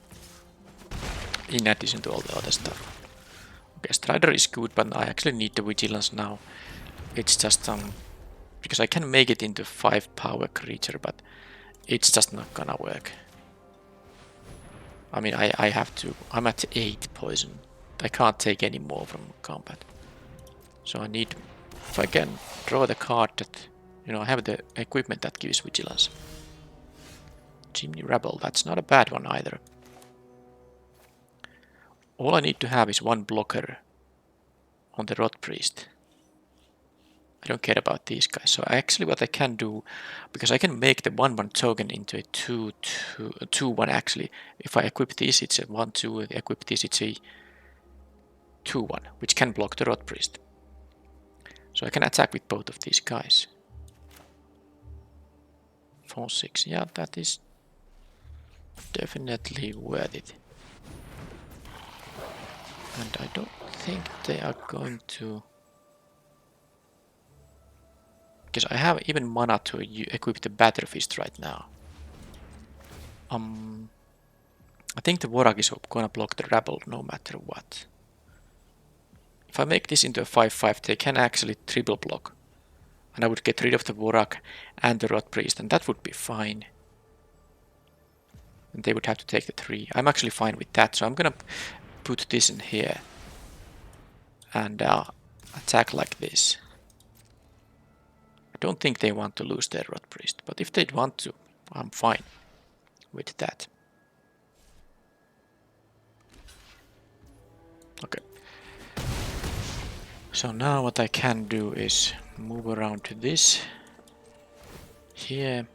A: In addition to all the other stuff. Okay, Strider is good, but I actually need the Vigilance now. It's just because I can make it into 5 power creature, but it's just not gonna work. I mean, I have to. I'm at 8 poison. I can't take any more from combat. So I need, if I can draw the card that, you know, I have the equipment that gives Vigilance. Chimney Rebel, that's not a bad one either. All I need to have is 1 blocker on the Rot Priest. I don't care about these guys. So actually what I can do, because I can make the 1-1 token into a 2-1 actually. If I equip this, it's a 1-2. Equip this, it's a 2-1, which can block the Rot Priest. So I can attack with both of these guys. 4-6, yeah, that is definitely worth it. And I don't think they are going to... Because I have even mana to equip the Batter Fist right now. I think the Vorak is gonna block the Rabble no matter what. If I make this into a 5-5, they can actually triple block. And I would get rid of the Vorak and the Rot Priest, and that would be fine. And they would have to take the 3. I'm actually fine with that, so I'm gonna put this in here. And attack like this. I don't think they want to lose their Rot Priest, but if they'd want to, I'm fine with that. Okay. So now what I can do is move around to this, here,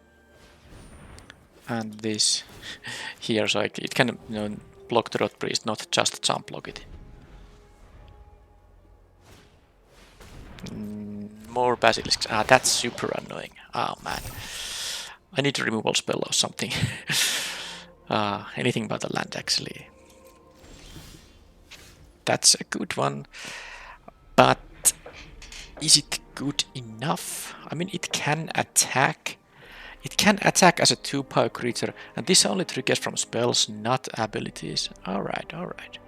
A: and this here, so it can, you know, block the Rot Priest, not just jump block it. More basilisks. That's super annoying. Oh man, I need a removal spell or something. Anything but a land actually. That's a good one, but is it good enough? I mean, it can attack. It can attack as a 2-power creature, and this only triggers from spells, not abilities. Alright, alright.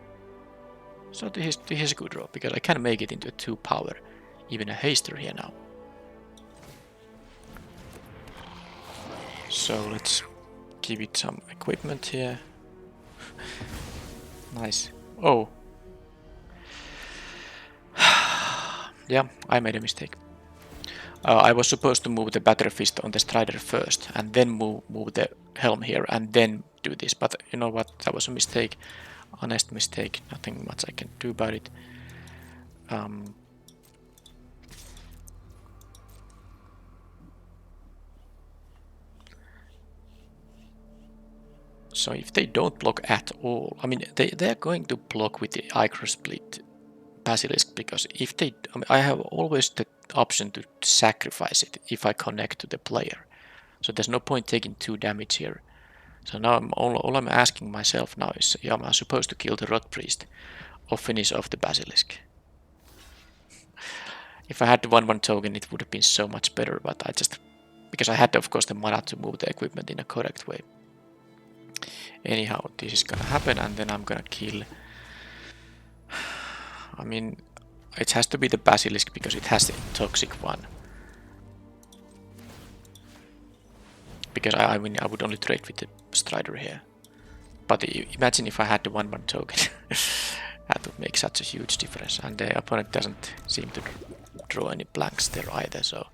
A: So this is a good draw, because I can make it into a 2-power, even a haster here now. So let's give it some equipment here. Nice. Oh. Yeah, I made a mistake. I was supposed to move the Batter Fist on the Strider first, and then move the Helm here, and then do this. But you know what? That was a mistake. Honest mistake. Nothing much I can do about it. So if they don't block at all, I mean, they're going to block with the Ichor Split Basilisk, because if they, I mean, I have always the option to sacrifice it if I connect to the player. So there's no point taking 2 damage here. So now all I'm asking myself now is, am I supposed to kill the Rot Priest or finish off the Basilisk? If I had the 1/1 token, it would have been so much better, but I just, because I had of course the mana to move the equipment in a correct way. Anyhow, this is gonna happen, and then I'm gonna kill, I mean, it has to be the Basilisk because it has the toxic one. Because I mean, I would only trade with the Strider here. But imagine if I had the 1/1 token. That would make such a huge difference. And the opponent doesn't seem to draw any blanks there either, so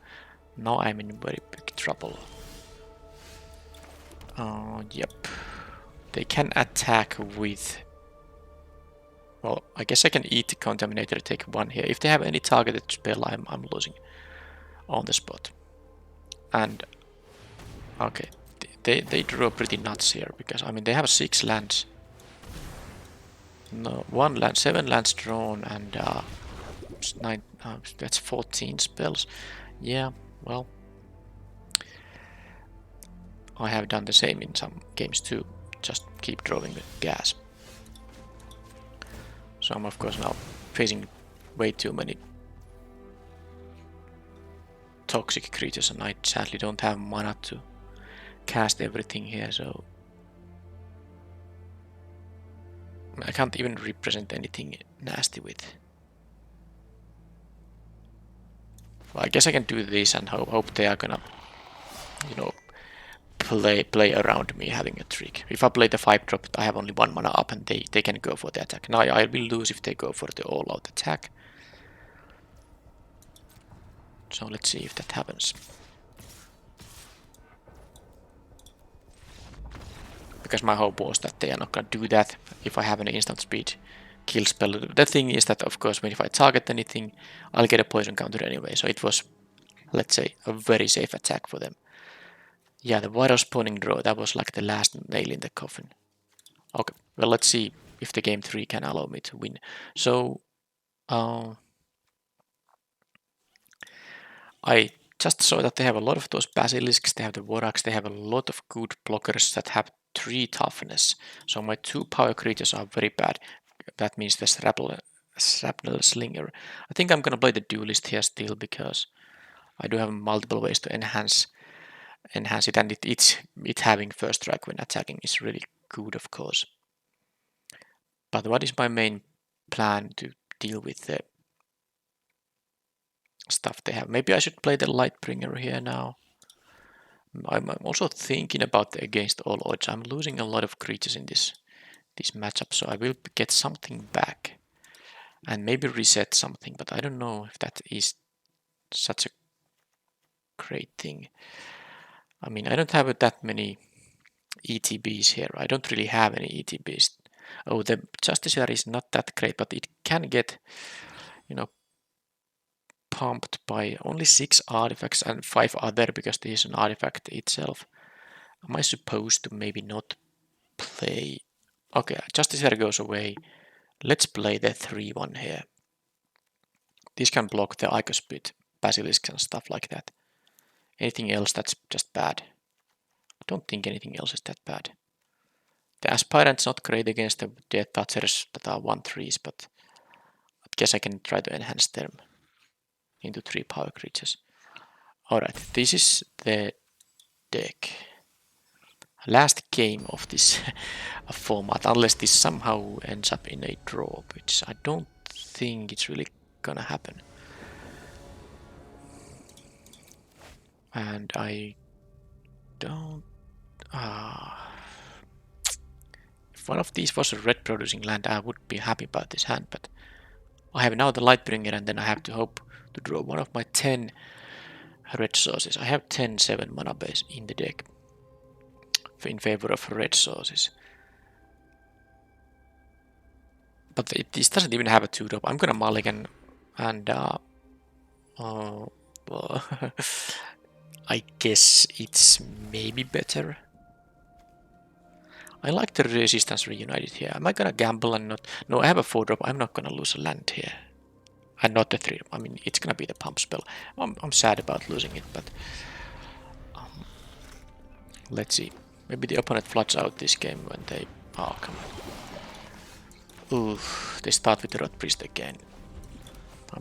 A: now I'm in very big trouble. Yep. They can attack with... Well, I guess I can eat the Contaminator, take 1 here. If they have any targeted spell, I'm losing on the spot. And... okay, they draw pretty nuts here, because, I mean, they have 6 lands. No, 1 land, 7 lands drawn, and 9, that's 14 spells. Yeah, well, I have done the same in some games too. Just keep drawing the gas. So I'm of course now facing way too many toxic creatures, and I sadly don't have mana to cast everything here, so I can't even represent anything nasty with. Well, I guess I can do this and hope they are gonna, you know, play around me having a trick. If I play the 5-drop, I have only 1 mana up, and they can go for the attack. Now I will lose if they go for the all-out attack. So let's see if that happens. Because my hope was that they are not gonna do that if I have an instant speed kill spell. The thing is that, of course, if I target anything, I'll get a poison counter anyway. So it was, let's say, a very safe attack for them. Yeah, the vital spawning draw, that was like the last nail in the coffin. Okay, well, let's see if the game 3 can allow me to win. So, I just saw that they have a lot of those Basilisks, they have the Waraks, they have a lot of good blockers that have 3 toughness. So my 2 power creatures are very bad. That means the Shrapnel Slinger. I think I'm gonna play the Duelist here still, because I do have multiple ways to enhance it, and it having first strike when attacking is really good, of course. But what is my main plan to deal with the stuff they have? Maybe I should play the Lightbringer here now. I'm also thinking about the against all odds. I'm losing a lot of creatures in this matchup, so I will get something back and maybe reset something, but I don't know if that is such a great thing. I mean, I don't have that many ETBs here. I don't really have any ETBs. Oh, the Justiciar is not that great, but it can get, you know, pumped by only 6 artifacts, and 5 are there because this is an artifact itself. Am I supposed to maybe not play? Okay, Justiciar goes away. Let's play the 3-1 here. This can block the Ichor Split, Basilisk and stuff like that. Anything else, that's just bad. I don't think anything else is that bad. The Aspirant's not great against the Death Touchers that are 1/3s, but I guess I can try to enhance them into 3 power creatures. Alright, this is the deck. Last game of this format, unless this somehow ends up in a draw, which I don't think it's really gonna happen. And I don't... if one of these was a red producing land, I would be happy about this hand, but I have now the Lightbringer, and then I have to hope to draw one of my 10 red sources. I have 10 7 mana base in the deck in favor of red sources. But this doesn't even have a 2-drop. I'm gonna mulligan, and well, I guess it's maybe better. I like the resistance reunited here. Am I gonna gamble and not? No, I have a 4-drop. I'm not gonna lose a land here. And not the 3-drop. I mean, it's gonna be the pump spell. I'm sad about losing it, but let's see. Maybe the opponent floods out this game when they... Oh, come on. Ooh, they start with the Rot Priest again.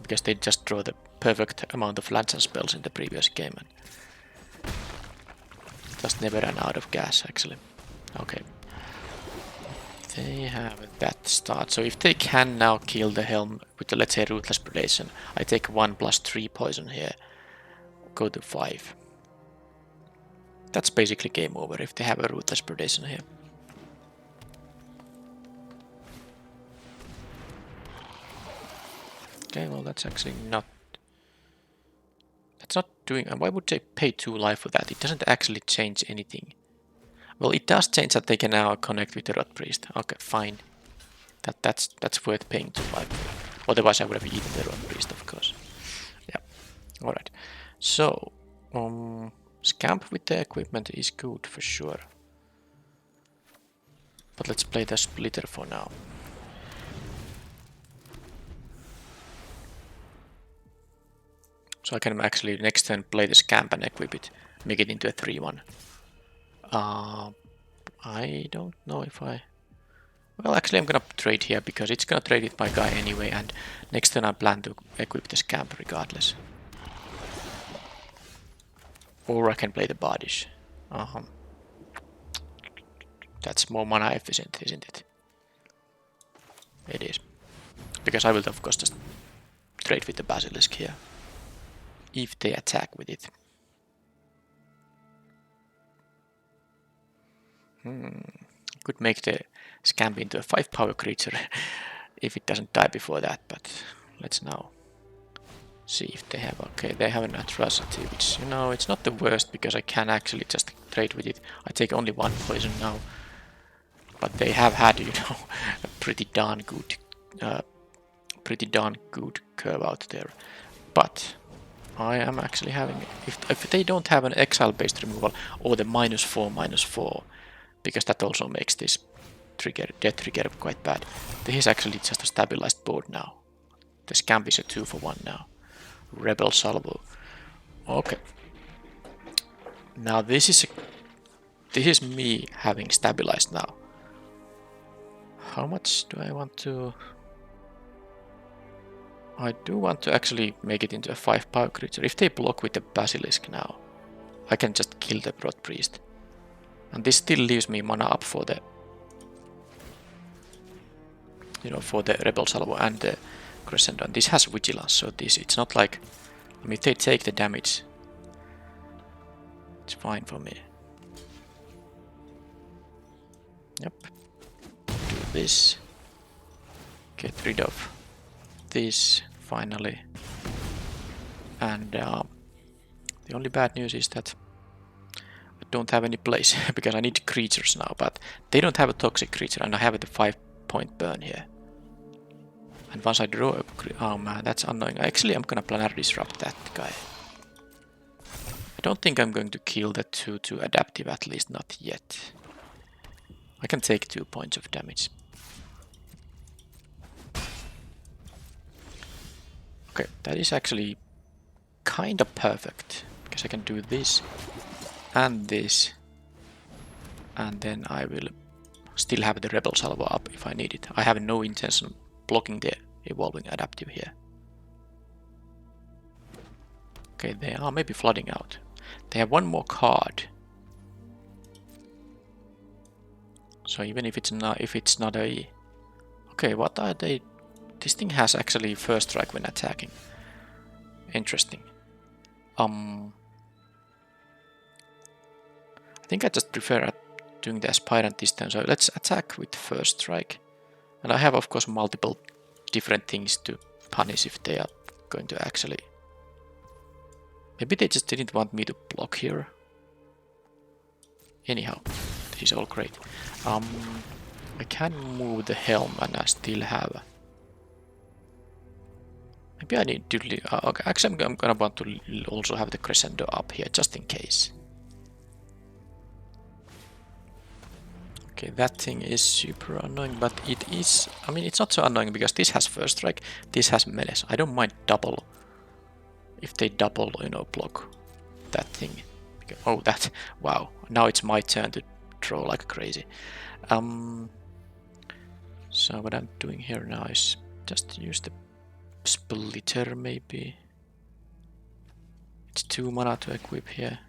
A: Because they just draw the perfect amount of lands and spells in the previous game. And just never ran out of gas, actually. Okay. They have that start. So if they can now kill the Helm with the, let's say, Ruthless Predation, I take 1+3 poison here. Go to 5. That's basically game over if they have a Ruthless Predation here. Okay, well that's actually not... That's not doing... Why would they pay 2 life for that? It doesn't actually change anything. Well, it does change that they can now connect with the Rot Priest. Okay, fine. That's worth paying 2 life for. Otherwise I would have eaten the Rot Priest, of course. Yeah. Alright. So, Scamp with the equipment is good for sure. But let's play the Splitter for now. So I can actually next turn play the Scamp and equip it. Make it into a 3-1. I don't know if I... Well, actually I'm gonna trade here because it's gonna trade with my guy anyway, and next turn I plan to equip the Scamp regardless. Or I can play the Bardish. That's more mana efficient, isn't it? It is. Because I will of course just trade with the Basilisk here. If they attack with it. Could make the Scamp into a 5 power creature if it doesn't die before that, but let's now see if they have... Okay, they have an atrocity, which, you know, it's not the worst because I can actually just trade with it. I take only 1 poison now, but they have had, you know, a pretty darn good curve out there. But I am actually having... If they don't have an exile-based removal or the -4/-4, because that also makes this death trigger quite bad. This is actually just a stabilized board now. The Scamp is a 2-for-1 now. Rebel Salvo. Okay. Now this is me having stabilized now. How much do I want to... I do want to actually make it into a 5 power creature. If they block with the Basilisk now, I can just kill the Rot Priest. And this still leaves me mana up for the... You know, for the Rebel Salvo and the Crescendo. And this has Vigilance, so it's not like... I mean, if they take the damage, it's fine for me. Yep. Do this. Get rid of this, finally. And the only bad news is that I don't have any place, because I need creatures now, but they don't have a toxic creature, and I have the 5-point burn here. And once I draw a... Oh man, that's annoying. Actually, I'm gonna Planar Disrupt that guy. I don't think I'm going to kill the 2/2 adaptive, at least not yet. I can take 2 points of damage. Okay, that is actually kinda perfect, because I can do this and this, and then I will still have the Rebel Salvo up if I need it. I have no intention of blocking the Evolving Adaptive here. Okay, they are maybe flooding out. They have 1 more card. So even if it's not a... Okay, what are they... This thing has actually first strike when attacking. Interesting. I think I just prefer doing the Aspirant this time, so let's attack with first strike. And I have of course multiple different things to punish if they are going to actually... Maybe they just didn't want me to block here. Anyhow, this is all great. I can move the Helm and I still have... Maybe I need to... Okay, actually I'm gonna want to also have the Crescendo up here, just in case. Okay, that thing is super annoying, but it is... I mean, it's not so annoying because this has first strike, this has melee. I don't mind double... If they double, you know, block that thing. Oh, that... Wow. Now it's my turn to throw like crazy. So what I'm doing here now is just use the splitter, maybe. It's 2 mana to equip here.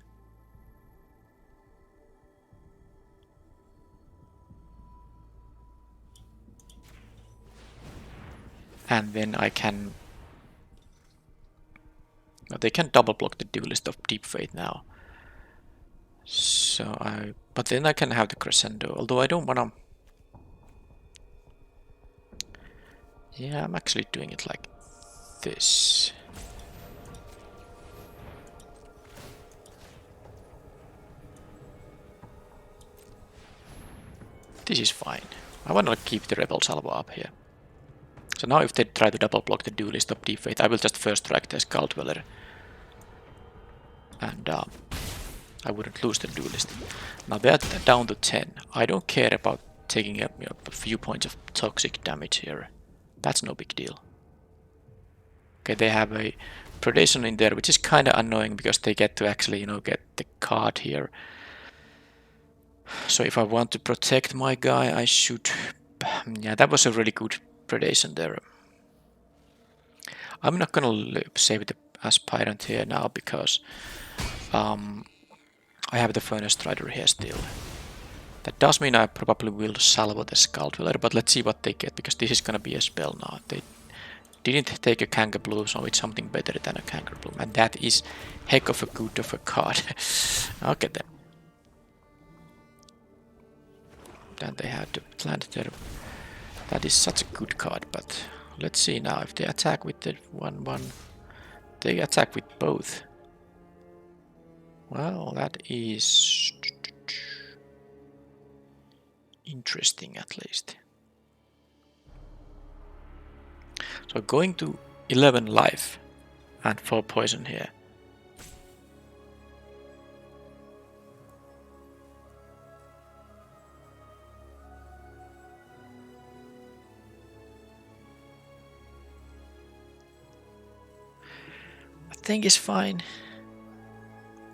A: And then I can... No, they can double block the Duelist of Deep Fate now. So I... But then I can have the Crescendo, although I don't wanna... Yeah, I'm actually doing it like this. This is fine. I wanna keep the Rebel Salvo up here. So now if they try to double block the Duelist of Deep Fate, I will just first strike the Skull Dweller. And I wouldn't lose the Duelist. Now they're down to 10. I don't care about taking up, you know, a few points of toxic damage here. That's no big deal. Okay, they have a Predation in there, which is kind of annoying because they get to actually, you know, get the card here. So if I want to protect my guy, I should... Yeah, that was a really good Predation there. I'm not gonna save the Aspirant here now because I have the Furnace Strider here still. That does mean I probably will salvo the Skull Dweller, but let's see what they get, because this is gonna be a spell now. They didn't take a Kanker Bloom, so it's something better than a Kanker Bloom, and that is heck of a good of a card. Okay then. Then they had to plant there. That is such a good card, but let's see now if they attack with the 1/1. They attack with both. Well, that is interesting at least. So going to 11 life and 4 poison here. I think it's fine.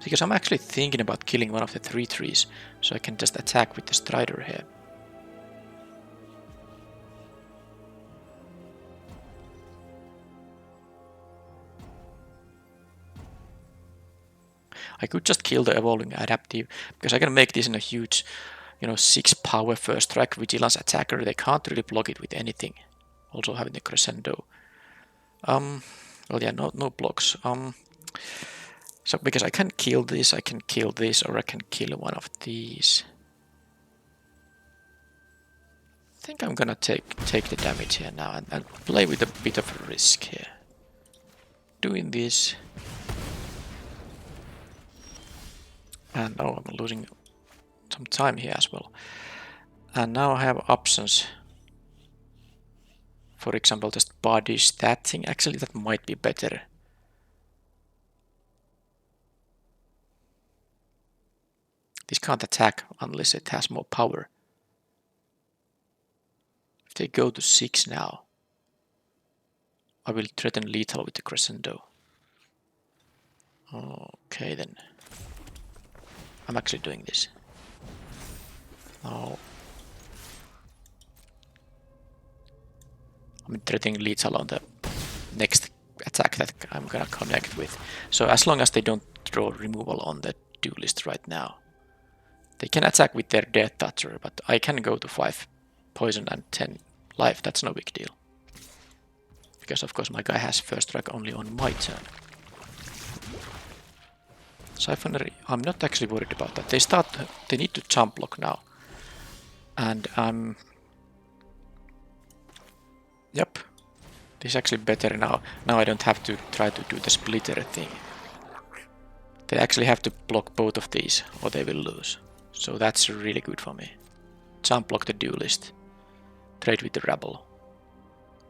A: Because I'm actually thinking about killing one of the 3/3s, so I can just attack with the Strider here. I could just kill the Evolving Adaptive, because I can make this in a huge, you know, 6 power first strike Vigilance attacker. They can't really block it with anything. Also having the Crescendo. Well, yeah, no blocks. So because I can kill this, I can kill this, or I can kill one of these. I think I'm gonna take the damage here now and play with a bit of a risk here. Doing this. And oh, I'm losing some time here as well. And now I have options. For example, just bodies that thing. Actually, that might be better. This can't attack unless it has more power. If they go to 6 now, I will threaten lethal with the Crescendo. Okay then. I'm actually doing this. Now I'm threatening lethal on the next attack that I'm gonna connect with. So as long as they don't draw removal on the Duelist right now. They can attack with their Death Toucher, but I can go to 5 poison and 10 life. That's no big deal. Because of course my guy has first strike only on my turn. Siphonary, I'm not actually worried about that. They need to jump block now. And yep. This is actually better now. Now I don't have to try to do the splitter thing. They actually have to block both of these or they will lose. So that's really good for me. Jump block the Duelist. Trade with the Rabble.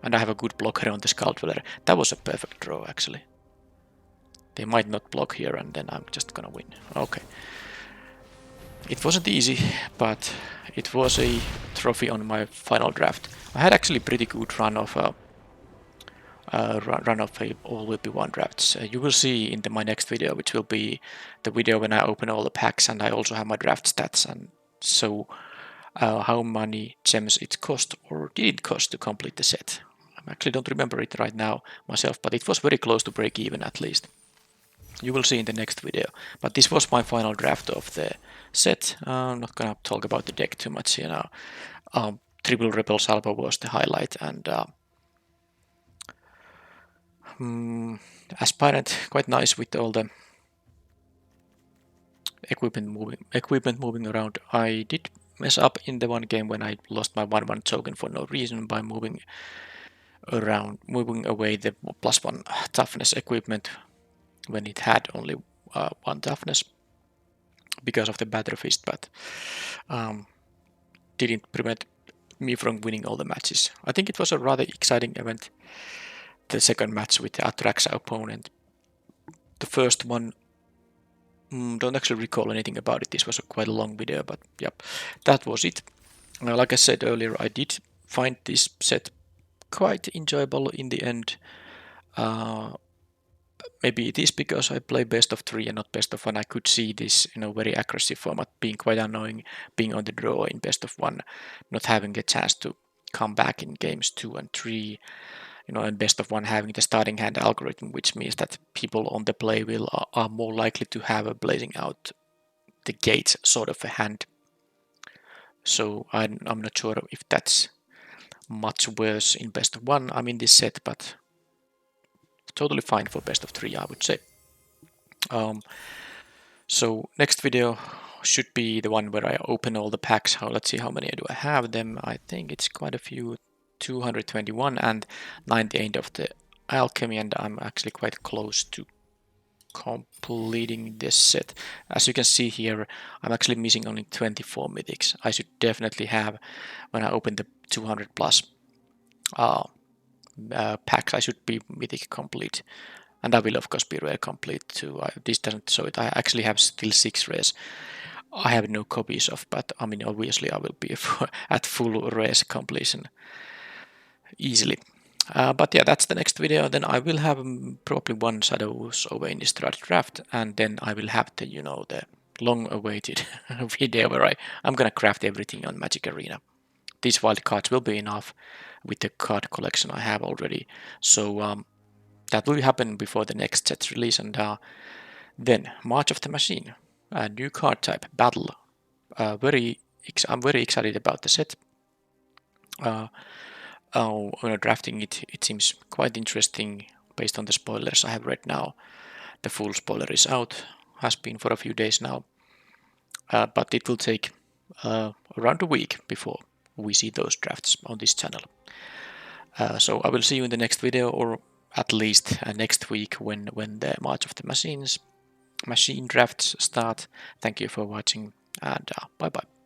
A: And I have a good blocker on the Skull Dweller. That was a perfect draw actually. They might not block here and then I'm just gonna win. Okay. It wasn't easy, but it was a trophy on my final draft. I had actually pretty good run of all will be one drafts. You will see in my next video, which will be the video when I open all the packs, and I also have my draft stats, and so how many gems it cost or did it cost to complete the set. I actually don't remember it right now myself, but it was very close to break even at least. You will see in the next video. But this was my final draft of the set. I'm not gonna talk about the deck too much, you know. Triple Rebel Salvo was the highlight, and Aspirant quite nice with all the equipment moving around. I did mess up in the one game when I lost my 1/1 token for no reason by moving away the +1 toughness equipment when it had only 1 toughness because of the Batter Fist, but didn't prevent me from winning all the matches. I think it was a rather exciting event, the second match with the Atraxa opponent. The first one, don't actually recall anything about it. This was a quite a long video, but yep, that was it. Like I said earlier, I did find this set quite enjoyable in the end. Maybe it is because I play best of 3 and not best of 1. I could see this, very aggressive format being quite annoying, being on the draw in best of 1, not having a chance to come back in games 2 and 3. And best of 1 having the starting hand algorithm, which means that people on the play will are more likely to have a blazing out the gates sort of a hand. So I'm not sure if that's much worse in best of 1. I'm in this set, but totally fine for best of 3, I would say. So next video should be the one where I open all the packs. Let's see how many do I have them. I think it's quite a few, 221 and 98 of the alchemy, and I'm actually quite close to completing this set. As you can see here, I'm actually missing only 24 mythics. I should definitely have, when I open the 200 plus packs, I should be mythic complete. And I will of course be rare complete too. This doesn't show it. I actually have still 6 rares. I have no copies of, but I mean obviously I will be at full rares completion easily. But yeah, that's the next video. Then I will have probably one Shadows over Innistrad draft, and then I will have the the long-awaited video where I'm gonna craft everything on Magic Arena. These wild cards will be enough with the card collection I have already. So that will happen before the next set release, and then March of the Machine, a new card type, Battle. I'm very excited about the set. Drafting it seems quite interesting based on the spoilers I have read now. The full spoiler is out, has been for a few days now, but it will take around a week before we see those drafts on this channel. So I will see you in the next video, or at least next week when the March of the Machine drafts start. Thank you for watching, and bye bye.